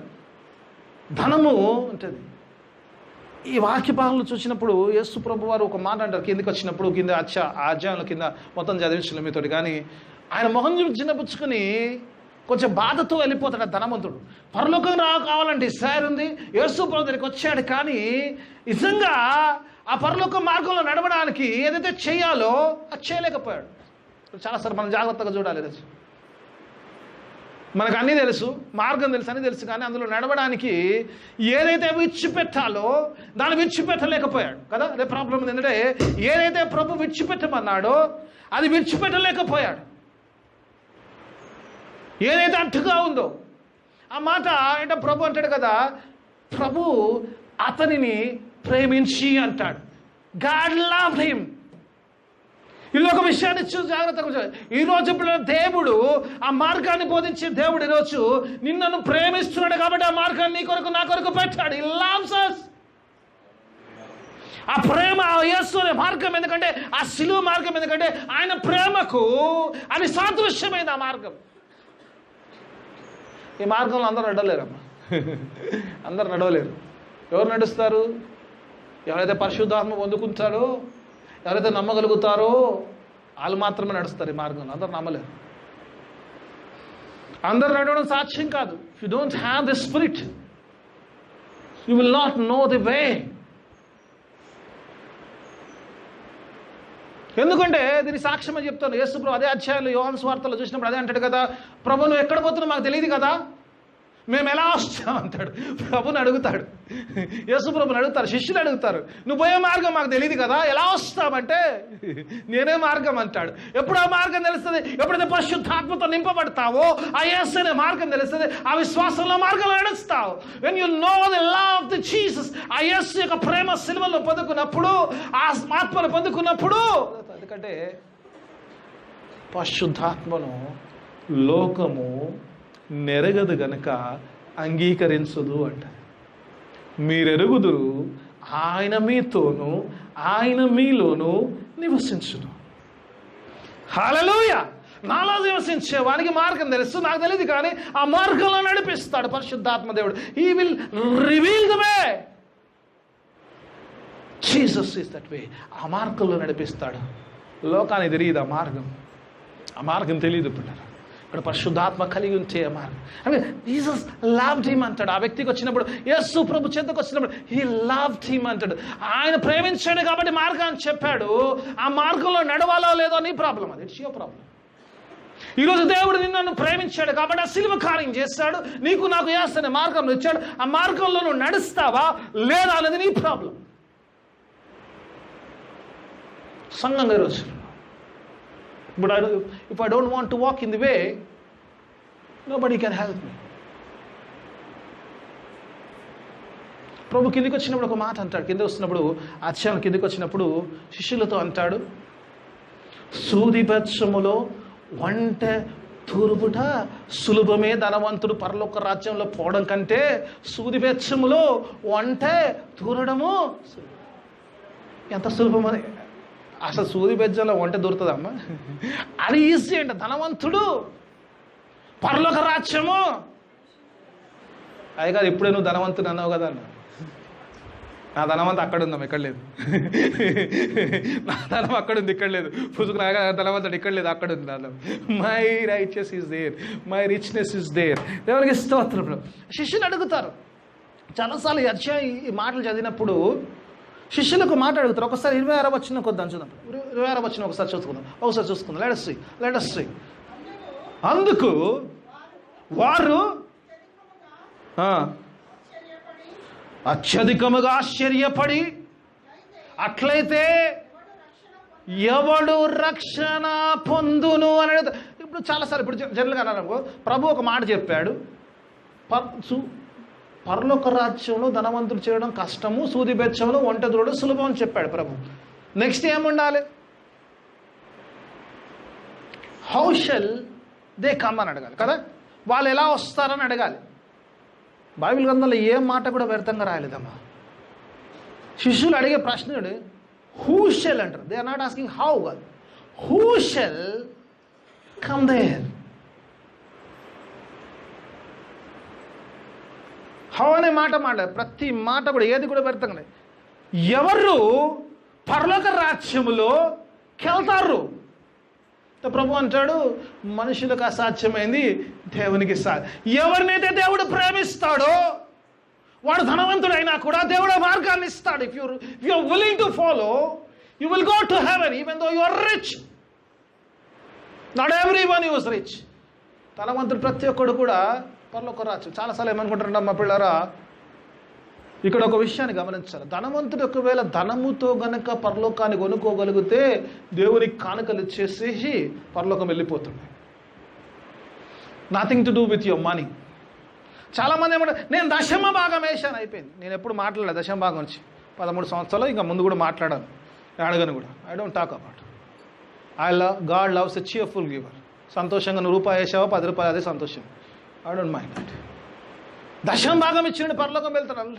ధనము ఉంటుంది. ఈ వాక్య భాగంలో చూసినప్పుడు యేసు ప్రభు వారు ఒక మాట అంటారు, కిందకి వచ్చినప్పుడు, కింద అధ్యాయంలో కింద మొత్తం చదివించలేదు మీతోటి, కానీ ఆయన మొహం చిన్నపుచ్చుకొని కొంచెం బాధతో వెళ్ళిపోతాడు ఆ ధనవంతుడు. పరలోకం కావాలంటే డిజైర్ ఉంది, యేసు ప్రభు దగ్గరికి వచ్చాడు, కానీ నిజంగా ఆ పరలోక మార్గంలో నడవడానికి ఏదైతే చేయాలో అది చేయలేకపోయాడు. చాలాసార్లు మనం జాగ్రత్తగా చూడాలి. ఈరోజు మనకు అన్నీ తెలుసు, మార్గం తెలుసు, అన్నీ తెలుసు, కానీ అందులో నడవడానికి ఏదైతే విడిచిపెట్టాలో దాన్ని విడిచిపెట్టలేకపోయాడు కదా. అదే ప్రాబ్లం ఏంటంటే, ఏదైతే ప్రభు విడిచిపెట్టమన్నాడో అది విడిచిపెట్టలేకపోయాడు. ఏదైతే అడ్డుగా ఉందో ఆ మాట అంటే ప్రభు అంటాడు కదా, ప్రభు అతనిని ప్రేమించి అంటాడు. God loved him. ఇలా ఒక విషయాన్ని జాగ్రత్తగా ఈరోజు దేవుడు ఆ మార్గాన్ని బోధించే దేవుడు ఈరోజు నిన్ను ప్రేమిస్తున్నాడు కాబట్టి ఆ మార్గాన్ని నీ కొరకు నా కొరకు పెట్టాడు. He loves us. ఆ ప్రేమ, ఆ యేసు అనే మార్గం ఎందుకంటే, ఆ శిలువ మార్గం ఎందుకంటే ఆయన ప్రేమకు అది సాదృశ్యమైంది ఆ మార్గం. ఈ మార్గంలో అందరూ నడవలేరమ్మా. అందరు నడవలేరు. ఎవరు నడుస్తారు? ఎవరైతే పరిశుద్ధాత్మ పొందుకుంటారో, ఎవరైతే నమ్మగలుగుతారో వాళ్ళు మాత్రమే నడుస్తారు ఈ మార్గంలో. అందరు నమ్మలేరు. అందరు నడవడం సాధ్యం కాదు. If you don't have the spirit, you will not no the వే. ఎందుకంటే దీని సాక్ష్యం అని చెప్తాను. యేసు ప్రభు అదే అధ్యాయంలో యోహాను సువార్తలో చూసినప్పుడు అదే అంటాడు కదా, ప్రభు నువ్వు ఎక్కడ పోతున్నావు మాకు తెలియదు కదా, మేము ఎలా వస్తాం అంటాడు. ప్రభుని అడుగుతాడు, యేసు ప్రభుని అడుగుతారు, శిష్యులు అడుగుతారు, నువ్వు పోయే మార్గం మాకు తెలియదు కదా, ఎలా వస్తామంటే నేనే మార్గం అంటాడు. ఎప్పుడు ఆ మార్గం తెలుస్తుంది? ఎప్పుడైతే పరిశుద్ధాత్మతో నింపబడతావో ఆ యేసు అనే మార్గం తెలుస్తుంది. ఆ విశ్వాసంలో మార్గంలో నడుస్తావు. When you know the love of the Jesus, ఆ యేసు యొక్క ప్రేమ సిలువలో పొందుకున్నప్పుడు, ఆ ఆత్మను పొందుకున్నప్పుడు, ఎందుకంటే పరిశుద్ధాత్మను లోకము నెరగదు గనక అంగీకరించదు అంట. మీరెరుగుదురు ఆయన మీతోను ఆయన మీలోను నివసించును. హల్లెలూయా. నాలో నివసించే వానికి మార్గం తెలుసు, నాకు తెలియదు కానీ ఆ మార్గంలో నడిపిస్తాడు పరిశుద్ధాత్మ దేవుడు. He will reveal the way. Jesus is that way. ఆ మార్గంలో నడిపిస్తాడు. లోకానికి తెలియదు ఆ మార్గం తెలియదు పిల్లలు. ఇక్కడ పరిశుద్ధాత్మ కలిగి ఉంటే ఆ మార్గం. అంటే జీసస్ లవ్డ్ హిమ్ అంటాడు. ఆ వ్యక్తికి వచ్చినప్పుడు, యేసు ప్రభు చెంతకు వచ్చినప్పుడు హీ లవ్డ్ హిమ్ అంటాడు. ఆయన ప్రేమించాడు కాబట్టి మార్గాన్ని చెప్పాడు. ఆ మార్గంలో నడవాలో లేదో నీ ప్రాబ్లం, అది ఇట్స్ యువర్ ప్రాబ్లం. ఈరోజు దేవుడు నిన్ను ప్రేమించాడు కాబట్టి ఆ సిలువ కార్యం చేస్తాడు. నీకు నాకు యేసు అనే మార్గం ఇచ్చాడు. ఆ మార్గంలో నువ్వు నడుస్తావా లేదా అనేది నీ ప్రాబ్లం. సంఘంగా ఈరోజు But if I don't want to walk in the way, nobody can help me. ప్రభు కిందికి వచ్చినప్పుడు ఒక మాట అంటాడు. కింద వస్తున్నప్పుడు అధ్యాయం కిందికి వచ్చినప్పుడు శిష్యులతో అంటాడు, సూది బెచ్చములో వంట తూర్పుట సులభమే, ధనవంతుడు పరలోక రాజ్యంలో పోవడం కంటే సూది బెచ్చములో వంట తూరడము ఎంత సులభమని. అసలు సూది బెజ్జంలో వంట దొరుకుతుందమ్మా? అది ఈజీ అంట. ధనవంతుడు పరలోక రాజ్యము అది కాదు. ఇప్పుడే నువ్వు ధనవంతుడు అన్నావు కదా అన్న. నా ధనవంతం అక్కడ ఉందాం, ఇక్కడ లేదు. నా ధనం అక్కడ ఉంది, ఇక్కడ లేదు. పుసుకు నాగా ధనవంతుడు ఇక్కడ లేదు, అక్కడ ఉంది ధనం. My righteous is there, my richness is there. దేవునికి స్తోత్రం. శిష్యులు అడుగుతారు చాలాసార్లు ఈ మాటలు చదివినప్పుడు. శిష్యులకు మాట అడుగుతారు. ఒకసారి 26వ వచనం కొద్దాం చూద్దాం. 26వ వచనం ఒకసారి చూసుకుందాం. Let us see. అందుకు వారు అత్యధికముగా ఆశ్చర్యపడి, అట్లయితే ఎవడు రక్షణ పొందును అని అడుగుతారు. ఇప్పుడు చాలాసార్లు ఇప్పుడు జనరల్గా అన్నారు, ప్రభు ఒక మాట చెప్పాడు, పరలోక రాజ్యంలో ధనవంతులు చేయడం కష్టము, సూది బెచ్చంలో వంట దూరడం సులభం అని చెప్పాడు ప్రభు. నెక్స్ట్ ఏముండాలి? హౌ షెల్ దే కమ్ అని అడగాలి కదా. వాళ్ళు ఎలా వస్తారని అడగాలి. బైబిల్ గ్రంథంలో ఏ మాట కూడా వ్యర్థంగా రాయలేదమ్మా. శిష్యులు అడిగే ప్రశ్నడు హూ షెల్ అంటారు. They are not asking how, who shall come there. How అనే మాట మాట్లాడారు. ప్రతి మాట కూడా ఏది కూడా వ్యర్థంగా. ఎవరు పరలోక రాజ్యములోకి వెళ్తారు? ప్రభు అంటాడు, మనుషులకు అసాధ్యమైంది దేవునికి సాధ్యం. ఎవరినైతే దేవుడు ప్రేమిస్తాడో వాడు ధనవంతుడైనా కూడా దేవుడు మార్గాన్ని ఇస్తాడు. If you are willing to follow, you will go to heaven even though you are rich. Not everyone is rich. ధనవంతుడు ప్రతి ఒక్కడు కూడా పరలోక రాజ్యం. చాలాసార్లు ఏమనుకుంటారంట మా పిల్లరా, ఇక్కడ ఒక విషయాన్ని గమనించాలి. ధనవంతుడు ఒకవేళ ధనముతో గనక పరలోకాన్ని కొనుక్కోగలిగితే దేవునికి కానుకలు ఇచ్చేసేసి పరలోకం వెళ్ళిపోతుంది. Nothing to do with your money. చాలామంది ఏమంటారు, నేను దశమ భాగం వేసాను, అయిపోయింది. నేను ఎప్పుడు మాట్లాడలేదు దశమ భాగం నుంచి 13 సంవత్సరాలు, ఇంకా ముందు కూడా మాట్లాడాను, అడగను కూడా. I don't talk about. God loves a cheerful giver. సంతోషంగా 1 రూపాయి వేసావా 10 రూపాయలు, అదే సంతోషం. I don't mind that. దశమ భాగం ఇచ్చిన పరలోకం వెళ్తారు.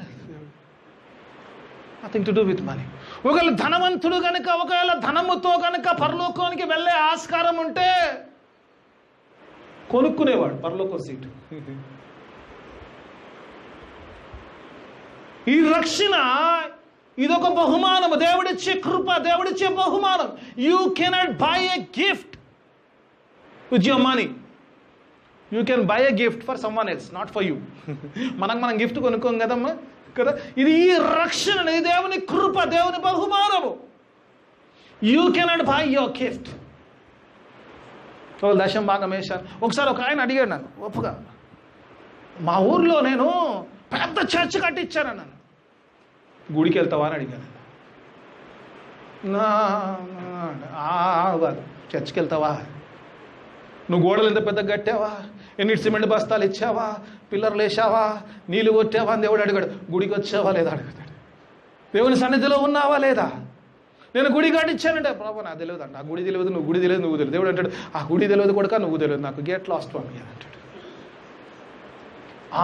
Nothing to do with money. ఒకవేళ ధనవంతుడు కనుక, ఒకవేళ ధనముతో కనుక పరలోకానికి వెళ్ళే ఆస్కారం ఉంటే కొనుక్కునేవాడు పరలోకం సీటు. ఈ రక్షణ ఇదొక బహుమానం, దేవుడిచ్చే కృప, దేవుడిచ్చే బహుమానం. You cannot by a gift with your money. You can buy a gift for someone else, not for you. మనం గిఫ్ట్ కొనుక్కోం కదమ్మా కదా. ఇది ఈ రక్షణ, ఇది దేవుని కృప, దేవుని బహుమానము. You cannot by your gift. దశం భాగం వేశారు. ఒకసారి ఒక ఆయన అడిగాడు నన్ను ఒప్పుగా, మా ఊర్లో నేను పెద్ద చర్చ్ కట్టించానన్నాను. గుడికి వెళ్తావా అని అడిగాను. కాదు, చర్చ్కి వెళ్తావా? నువ్వు గోడలు ఎంత పెద్దగా కట్టావా? ఎన్ని సిమెంట్ బస్తాలు ఇచ్చావా? పిల్లర్లు వేసావా? నీళ్ళు కొట్టావా అని దేవుడు అడిగాడు. గుడికి వచ్చావా లేదా అడుగుతాడు. దేవుని సన్నిధిలో ఉన్నావా లేదా? నేను గుడి కట్టించానంటే, ప్రభు నాకు తెలియదు అంట. ఆ గుడి తెలియదు, నువ్వు గుడి తెలియదు, నువ్వు తెలియదు. దేవుడు అంటాడు, ఆ గుడి తెలియదు కొడుక, నువ్వు తెలియదు, నాకు గెట్ లాస్ట్ వన్ ఇయర్ అంటాడు.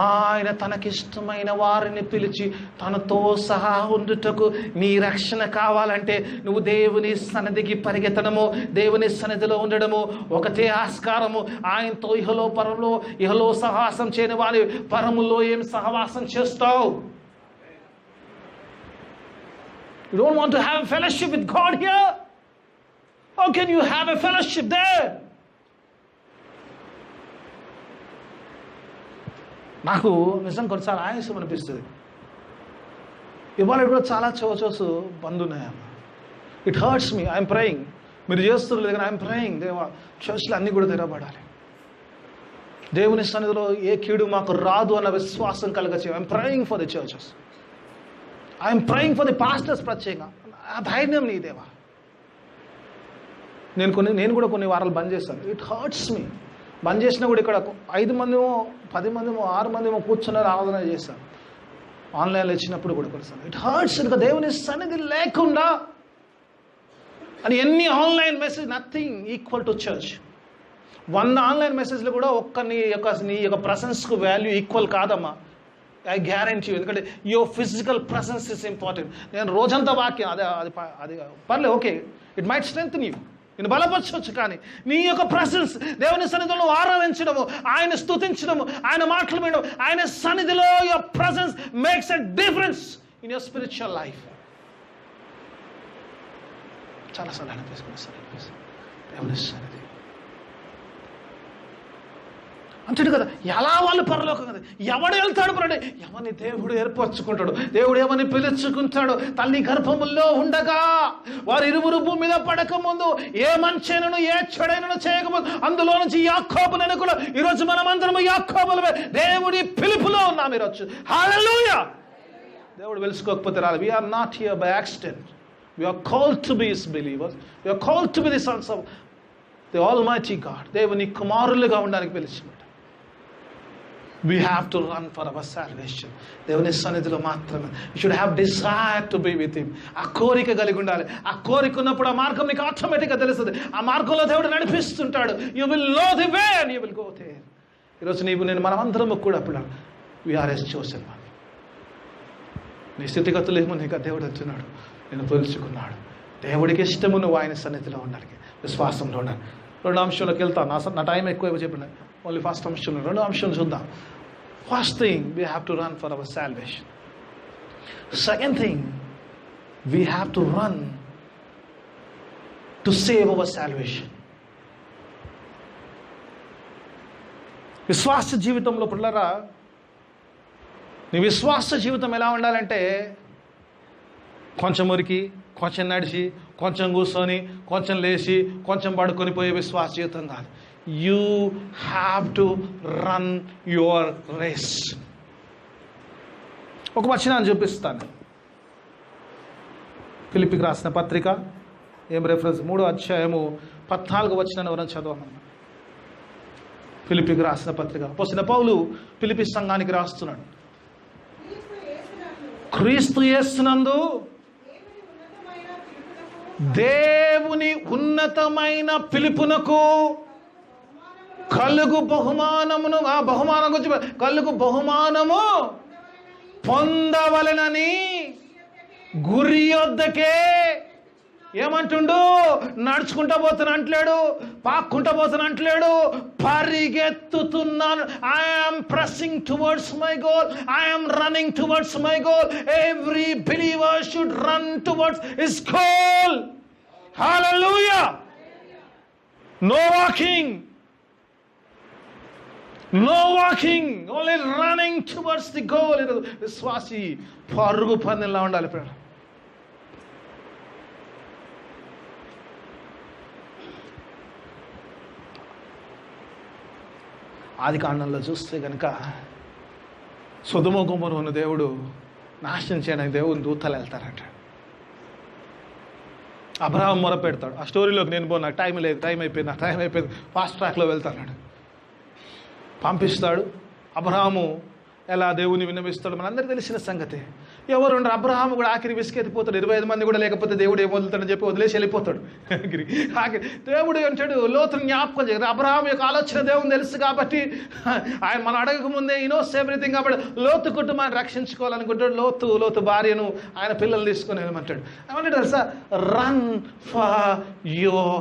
ఆయన తనకిష్టమైన వారిని పిలిచి తనతో సహా ఉండుటకు నీ రక్షణ కావాలంటే నువ్వు దేవుని సన్నిధికి పరిగెత్తడము, దేవుని సన్నిధిలో ఉండడము ఒకటే ఆస్కారము. ఆయనతో ఇహలో సహవాసం చేయని వారి పరములో ఏం సహవాసం చేస్తావు? You don't want to have a fellowship with God here? How can you have a fellowship there? నాకు నిజం కొన్నిసార్లు ఆయాసం అనిపిస్తుంది. ఇవాళ కూడా చాలా చోచోస్ బంద్ ఉన్నాయమ్మ. It hurts me. I'm praying. మీరు చేస్తున్నారు కానీ ఐఎమ్ ప్రేయింగ్. దేవా, చర్చ్లు అన్నీ కూడా తెరబడాలి. దేవుని సన్నిధిలో ఏ కీడు మాకు రాదు అన్న విశ్వాసం కలగచ్చు. I'm praying for the churches. I'm praying for the pastors ప్రత్యేకంగా. ఆ ధైర్యం నీ దేవా. నేను కూడా కొన్ని వారాలు బంద్ చేస్తాను. ఇట్ హర్ట్స్ మీ. బంద్ చేసినా కూడా ఇక్కడ 5 మందిమో 10 మందిమో 6 మందిమో కూర్చున్నారు, ఆరాధన చేస్తాను. ఆన్లైన్లో ఇచ్చినప్పుడు కూడా కొలుస్తాను. It hurts. ఇంకా దేవుని సన్నిధి లేకుండా అని ఎన్ని online message, nothing equal to church. 100 online మెసేజ్లు కూడా నీ యొక్క ప్రసెన్స్కు వాల్యూ ఈక్వల్ కాదమ్మా. I guarantee you. ఎందుకంటే your physical presence is important. నేను రోజంతా వాక్యం అది పర్లేదు, okay, it might strengthen you, నేను బలపరచవచ్చు. కానీ నీ యొక్క ప్రెసెన్స్, దేవుని సన్నిధిలో ఆరాధించడము, ఆయన స్తుతించడము, ఆయన మాటలు వినడం, ఆయన సన్నిధిలో your presence makes a difference in your spiritual life. చాలా సలహా తీసుకుని దేవుని సన్నిధి అంటాడు కదా. ఎలా వాళ్ళు పరలోకం కదా, ఎవడు వెళ్తాడు పరండి, ఎవరిని దేవుడు ఏర్పరచుకుంటాడు, దేవుడు ఎవరిని పిలుచుకుంటాడు. తల్లి గర్భముల్లో ఉండగా వారు ఇరువురు భూమి మీద పడక ముందు ఏ మంచైనను ఏ చెడైనను చేయకపోతే అందులో నుంచి యాకోబు నెనుకులు. ఈరోజు మనం అందరము యాకోబులమే. దేవుడి పిలుపులో ఉన్నాం ఈరోజు. హల్లెలూయా. దేవుడు వెలుసుకోకపోతే రాదు. We are not here by accident. We are called to be His believers. We are called to be the sons of the Almighty God. దేవుని కుమారులుగా ఉండడానికి పిలిచాడు. We have to run for our salvation. దేవుని సన్నిధిలో మాత్రమే. You should have desire to be with Him. ఆ కోరిక కలిగి ఉండాలి. ఆ కోరిక ఉన్నప్పుడు ఆ మార్గం నీకు ఆటోమేటిక్గా తెలుస్తుంది. ఆ మార్గంలో దేవుడు నడిపిస్తుంటాడు. You will know the way and you will go there. ఈరోజు నేను మనమందరము కూడా పిల్లలు, we are His chosen one. నీ స్థితిగతులు ఏమో నీకు దేవుడు అంటున్నాడు, నేను పిలుచుకున్నాడు. దేవుడికి ఇష్టము నువ్వు ఆయన సన్నిధిలో ఉండాలి, విశ్వాసంలో ఉండాలి. 2వ అంశంలోకి వెళ్తాను. నా టైం ఎక్కువ చెప్పిన ఓన్లీ ఫస్ట్ అంశంలో. 2వ అంశం చూద్దాం. First thing, we have to run for our salvation. Second thing, we have to run to save our salvation. విశ్వాస జీవితంలో పిల్లరా, నీ విశ్వాస జీవితం ఎలా ఉండాలంటే కొంచెం మురికి, కొంచెం నడిచి, కొంచెం కూర్చొని, కొంచెం లేచి, కొంచెం పడుకొని పోయే విశ్వాస జీవితం కాదు. You have to run your race. ఒక వచనాన్ని చూపిస్తాను. ఫిలిప్పీకి రాసిన పత్రిక, ఏం రెఫరెన్స్, 3వ అధ్యాయము 14వ వచనాన్ని ఎవరైనా చదవమన్నా. ఫిలిప్పీకి రాసిన పత్రిక అపోస్తలుడైన పౌలు ఫిలిప్పీ సంఘానికి రాస్తున్నాడు. క్రీస్తు యేసునందు దేవుని ఉన్నతమైన పిలుపునకు కలుగు బహుమానమును, ఆ బహుమానం గురించి, కలుగు బహుమానము పొందవలెనని గురి వద్దకే ఏమంటుండు? నడుచుకుంటా పోతున్నా అంటలేడు, పాక్కుంటా పోతున్నా అంటలేడు, పరిగెత్తుతున్నాను. I'm pressing towards my goal, I'm running towards my goal. Every believer should run towards his goal. హల్లెలూయా. No walking, no walking, only running towards the goal. విశ్వాసి పరుగు పందెంలా ఉండాలి. ఆది కాండంలో చూస్తే కనుక సొదొమ గొమొర ఉన్న దేవుడు నాశనం చేయడానికి దేవుని దూతలు వెళ్తారంట. అబ్రహాం మొర పెడతాడు. ఆ స్టోరీలోకి నేను పోను, నాకు టైం లేదు, టైం అయిపోయింది, ఫాస్ట్ ట్రాక్లో వెళ్తాడు. పంపిస్తాడు. అబ్రహాము ఎలా దేవుని విన్నవిస్తాడు మనందరికీ తెలిసిన సంగతి. ఎవరు ఉండరు. అబ్రహాము కూడా ఆఖరి విసుకెత్తిపోతాడు. 25 మంది కూడా లేకపోతే దేవుడు ఏం వదులుతాడని చెప్పి వదిలేసి వెళ్ళిపోతాడు. ఆఖరి దేవుడు అంటాడు లోతుని జ్ఞాపకం చేయరు. అబ్రహాం యొక్క ఆలోచన దేవుని తెలుసు కాబట్టి ఆయన మనం అడగక ముందే ఈ నోస్ ఎవ్రీథింగ్ కాబట్టి లోతు కుటుంబాన్ని రక్షించుకోవాలనుకుంటాడు. లోతు భార్యను ఆయన పిల్లలు తీసుకొని వెళ్ళమంటాడు. ఏమంటాడు sir? Run for your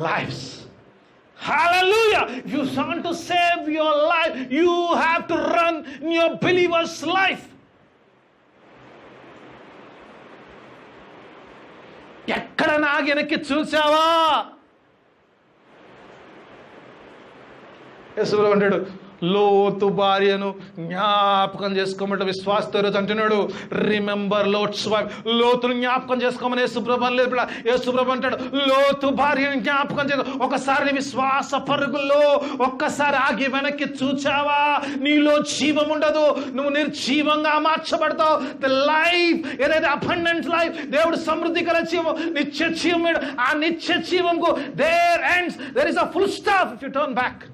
lifes. Hallelujah. If you want to save your life, you have to run in your believer's life. ఎక్కడ నాగెనక్కి చూసావా? యేసు అంటాడు లోతు భార్యను జ్ఞాపకం చేసుకోమంటే విశ్వాసతో రోజు అంటున్నాడు. Remember lots wife. లోతును జ్ఞాపకం చేసుకోమని యేసుప్రభు లేదు. యేసుప్రభు అంటాడు లోతు భార్యను జ్ఞాపకం చేసుకో. ఒకసారి విశ్వాస పరుగుల్లో ఒక్కసారి ఆగి వెనక్కి చూచావా, నీలో జీవం ఉండదు, నువ్వు నిర్జీవంగా మార్చబడతావు. ద లైఫ్ ఏదైతే అబండెంట్ లైఫ్, దేవుడు సమృద్ధికర జీవం, నిత్య జీవం, ఆ నిత్య జీవంకు there ends, there is a full stop if you turn back.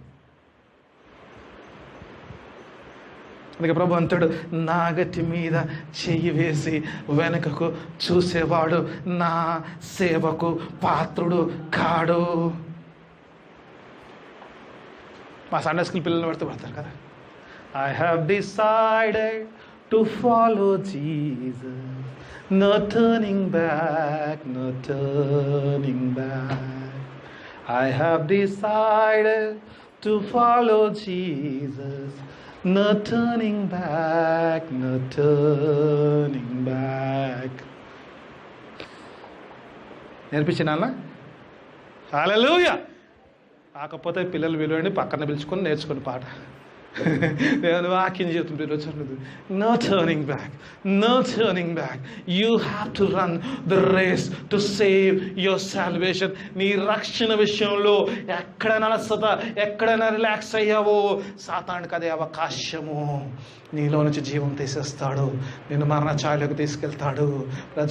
అందుకే ప్రభు అంటాడు నాగటి మీద చెయ్యి వేసి వెనకకు చూసేవాడు నా సేవకు పాత్రుడు కాడు. మా సండే స్కూల్ పిల్లలు పడతారు కదా. I have decided to follow Jesus, no turning back, no turning back. I have decided to follow Jesus, no turning back, no turning back. నేర్పించినా? హల్లెలూయా. కాకపోతే పిల్లలు విలువండి, పక్కన పిలుచుకొని నేర్చుకుని పాట. దేవుని వాక్యం చెప్తుంటే రోజు no turning back, no turning back. You have to run the race to save your salvation. నీ రక్షణ విషయంలో ఎక్కడైనా అలసత, ఎక్కడైనా రిలాక్స్ అయ్యావో సాతానుకి అదే అవకాశము. నీలో నుంచి జీవం తీసేస్తాడు, నేను మరణఛాయలోకి తీసుకెళ్తాడు.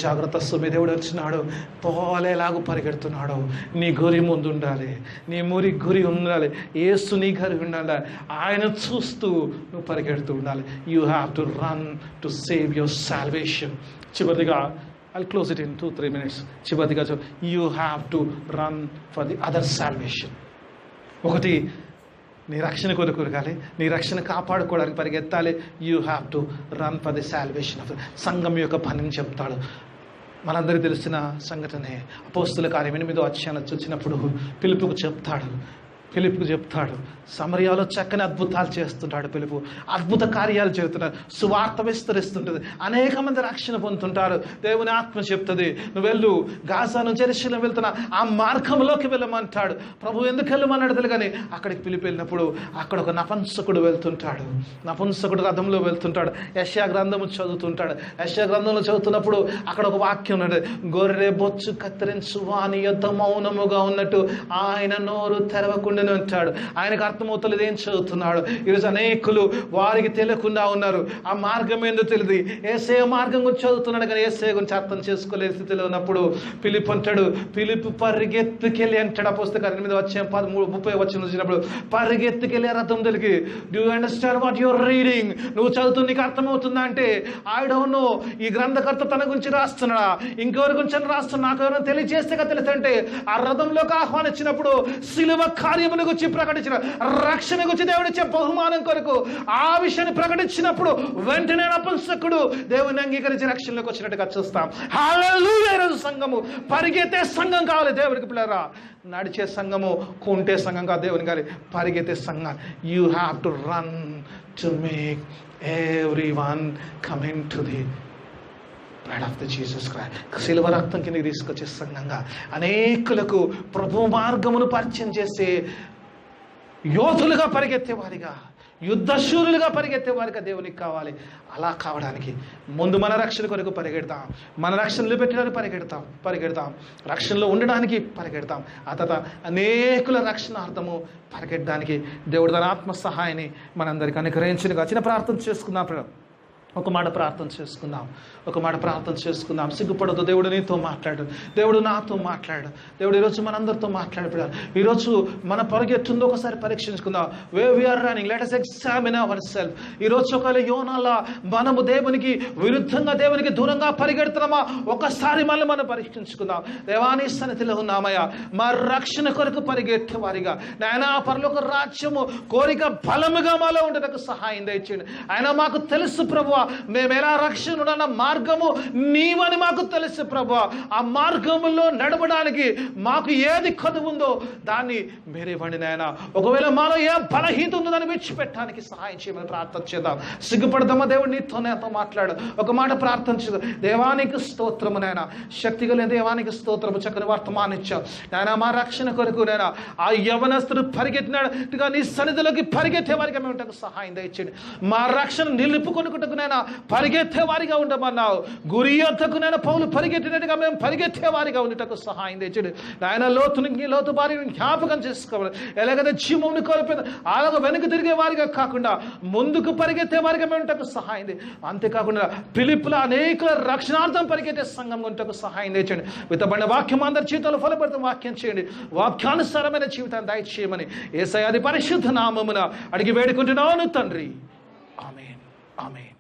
జాగ్రత్త సుమి దేవుడు వచ్చినాడు, పోలేలాగా పరిగెడుతున్నాడు. నీ గురి ముందు ఉండాలి, నీ గురి ఉండాలి. యేసు నీ గురి ఉండాలి. ఆయన చూస్తూ నువ్వు పరిగెడుతూ ఉండాలి. You have to run to save your salvation. చివరిగా I'll close it in 2-3 minutes. చివరిగా you have to run for the other salvation. ఒకటి, నీ రక్షణ కొరకాలి, నీ రక్షణ కాపాడుకోవడానికి పరిగెత్తాలి. You have to run for the salvation of. సంఘం యొక్క పనిని చెప్తాడు. మనందరికీ తెలిసిన సంఘటనే అపోస్తుల కార్యం 8వ అధ్యాయంలో చూసినప్పుడు పిలుపుకు చెప్తాడు. సమరయాలో చక్కని అద్భుతాలు చేస్తుంటాడు పిలుపు. అద్భుత కార్యాలు చేస్తున్నాడు, సువార్త విస్తరిస్తుంటుంది, అనేక మంది రక్షణ పొందుతుంటారు. దేవుని ఆత్మ చెప్తుంది నువ్వు వెళ్ళు, గాజా నుంచి యెరూషలేము వెళ్తున్నా ఆ మార్గంలోకి వెళ్ళమంటాడు. ప్రభు ఎందుకు వెళ్ళమన్నాడు తెలియదు కానీ అక్కడికి పిలిపి వెళ్ళినప్పుడు అక్కడ ఒక నపుంసకుడు వెళ్తుంటాడు. నపుంసకుడు రథంలో వెళ్తుంటాడు. యెషయా గ్రంథము చదువుతుంటాడు. యెషయా గ్రంథంలో చదువుతున్నప్పుడు అక్కడ ఒక వాక్యం ఉన్నది, గొర్రె బొచ్చు కత్తిరించు వాని యొద్ద మౌనముగా ఉన్నట్టు ఆయన నోరు తెరవకుండా అంటాడు. ఆయనకు అర్థమవుతలేదు ఏం చదువుతున్నాడు. ఈరోజు అనేకులు వారికి తెలియకుండా ఉన్నారు. ఆ మార్గం ఏందో తెలియదు. యేసయ్య మార్గం గురించి చదువుతున్నాడు కానీ యేసయ్య గురించి అర్థం చేసుకోలే స్థితిలో ఉన్నప్పుడు పిలుపు అంటాడు, పిలుపు పరిగెత్తుకెళ్ళి అంటాడు. ఆ పుస్తకాన్ని 8వ అధ్యాయం 30వ వచనం చూసినప్పుడు పరిగెత్తుకెళ్ళి రథం తెలిగి. Do you understand what your reading? నువ్వు చదువుతుంది నీకు అర్థమవుతుందా అంటే ఐ డోంట్ నో. ఈ గ్రంథకర్త తన గురించి రాస్తున్నాడా, ఇంకెవరి గురించి రాస్తున్నా, నాకు ఎవరైనా తెలియజేస్తే తెలుసంటే ఆ రథంలోకి ఆహ్వానించినప్పుడు సిలువ కార్యం రాజ్యమును గురించి ప్రకటించిన, రక్షణ గురించి దేవుడిచ్చే బహుమానం కొరకు ఆ విషయాన్ని ప్రకటించినప్పుడు వెంటనే నపుంసకుడు దేవుని అంగీకరించి రక్షణలోకి వచ్చినట్టుగా చూస్తాం. హల్లెలూయా. ఈరోజు సంఘము పరిగెత్తే సంఘం కావాలి దేవుడికి పిల్లరా. నడిచే సంఘము, కుంటే సంఘం కాదు దేవుని గారి, పరిగెత్తే సంఘం. You have to run to make everyone coming to the blood of the Jesus Christ. శిలువ రక్తం కిందకి తీసుకొచ్చే సంఘంగా, అనేకులకు ప్రభు మార్గమును పరిచయం చేసే యోధులుగా పరిగెత్తేవారిగా, యుద్ధశూరులుగా పరిగెత్తేవారిగా దేవునికి కావాలి. అలా కావడానికి ముందు మన రక్షణ కొరకు పరిగెడతాం, మన రక్షణలు పెట్టడానికి పరిగెడతాం, రక్షణలో ఉండడానికి పరిగెడతాం. ఆ తర్వాత అనేకుల రక్షణార్థము పరిగెట్టడానికి దేవుడు తన ఆత్మ సహాయాన్ని మనందరికీ అనుగ్రహించునుగా. చిన్న ప్రార్థన చేసుకుందాం. ఒక మాట ప్రార్థన చేసుకుందాం. సిగ్గుపడదు. దేవుడు నీతో మాట్లాడు, దేవుడు నాతో మాట్లాడు, దేవుడు ఈరోజు మనందరితో మాట్లాడు. ఈరోజు మన పరిగెత్తుందో ఒకసారి పరీక్షించుకుందాం. Way we're running, let us examine ourselves. ఈరోజు ఒకవేళ యోనాలా మనము దేవునికి విరుద్ధంగా, దేవునికి దూరంగా పరిగెడుతున్నామా? ఒకసారి మనం పరీక్షించుకుందాం. దేవాని సన్నిధిలో ఉన్నామయ్యా, మా రక్షణ కొరకు పరిగెత్తేవారిగా నాయనా, పరలోక రాజ్యము కోరిక బలముగా మాలో ఉండటకు సహాయం దయచేయండి. ఆయన మాకు తెలుసు ప్రభువా, మేము ఎలా రక్షణ ఉన్న మార్గము నీవని మాకు తెలుసు ప్రభువా. ఆ మార్గములో నడవడానికి మాకు ఏది కదువు ఉందో దాన్ని మీరేవ్వండి నాయన. ఒకవేళ మాలో ఏ బలహీనత ఉందో దాన్ని విడిచిపెట్టడానికి సహాయం చేయమని ప్రార్థన చేద్దాం. సిగ్గుపడదామా? దేవుడు నీతో నాతో మాట్లాడు. ఒక మాట ప్రార్థన చేద్దాం. దేవానికి స్తోత్రము నాయన, శక్తి కలిగిన దేవానికి స్తోత్రము. చక్కని వర్తమానం ఇచ్చావు నాయన. మా రక్షణ కొరకు నాయన ఆ యవనస్తుడు పరిగెత్తినట్టుగా నీ సన్నిధిలోకి పరిగెత్తే వారిగా మేము సహాయం దయచేయండి. మా రక్షణ నిలుపుకొనుటకు నాయన పరిగెత్తే వారిగా ఉండమన్నావు. గురి యొద్దకు నేను పౌలు పరిగెట్టినట్టుగా మేము పరిగెత్తే వారిగా ఉండటకు సహాయం తెచ్చాడు నాయన. లోతు భార్యను జ్ఞాపకం చేసుకోవాలి. ఎలాగైతే జీవమును కోల్పోయింది అలాగ వెనక్కి తిరిగే వారిగా కాకుండా ముందుకు పరిగెత్తే వారిగా మేము ఉండటకు సహాయం దే. అంతేకాకుండా ఫిలిప్పులో అనేక రక్షణార్థం పరిగెత్తే సంఘం ఉండటకు సహాయం తెచ్చండి. విత్తబడిన వాక్యం అందరి జీవితాలు ఫలపడతాం. వాక్యం చేయండి. వాక్యానుసారమైన జీవితాన్ని దయచేయమని యేసయ్య పరిశుద్ధ నామమున అడిగి వేడుకుంటున్నాను తండ్రి. ఆమేన్. ఆమేన్.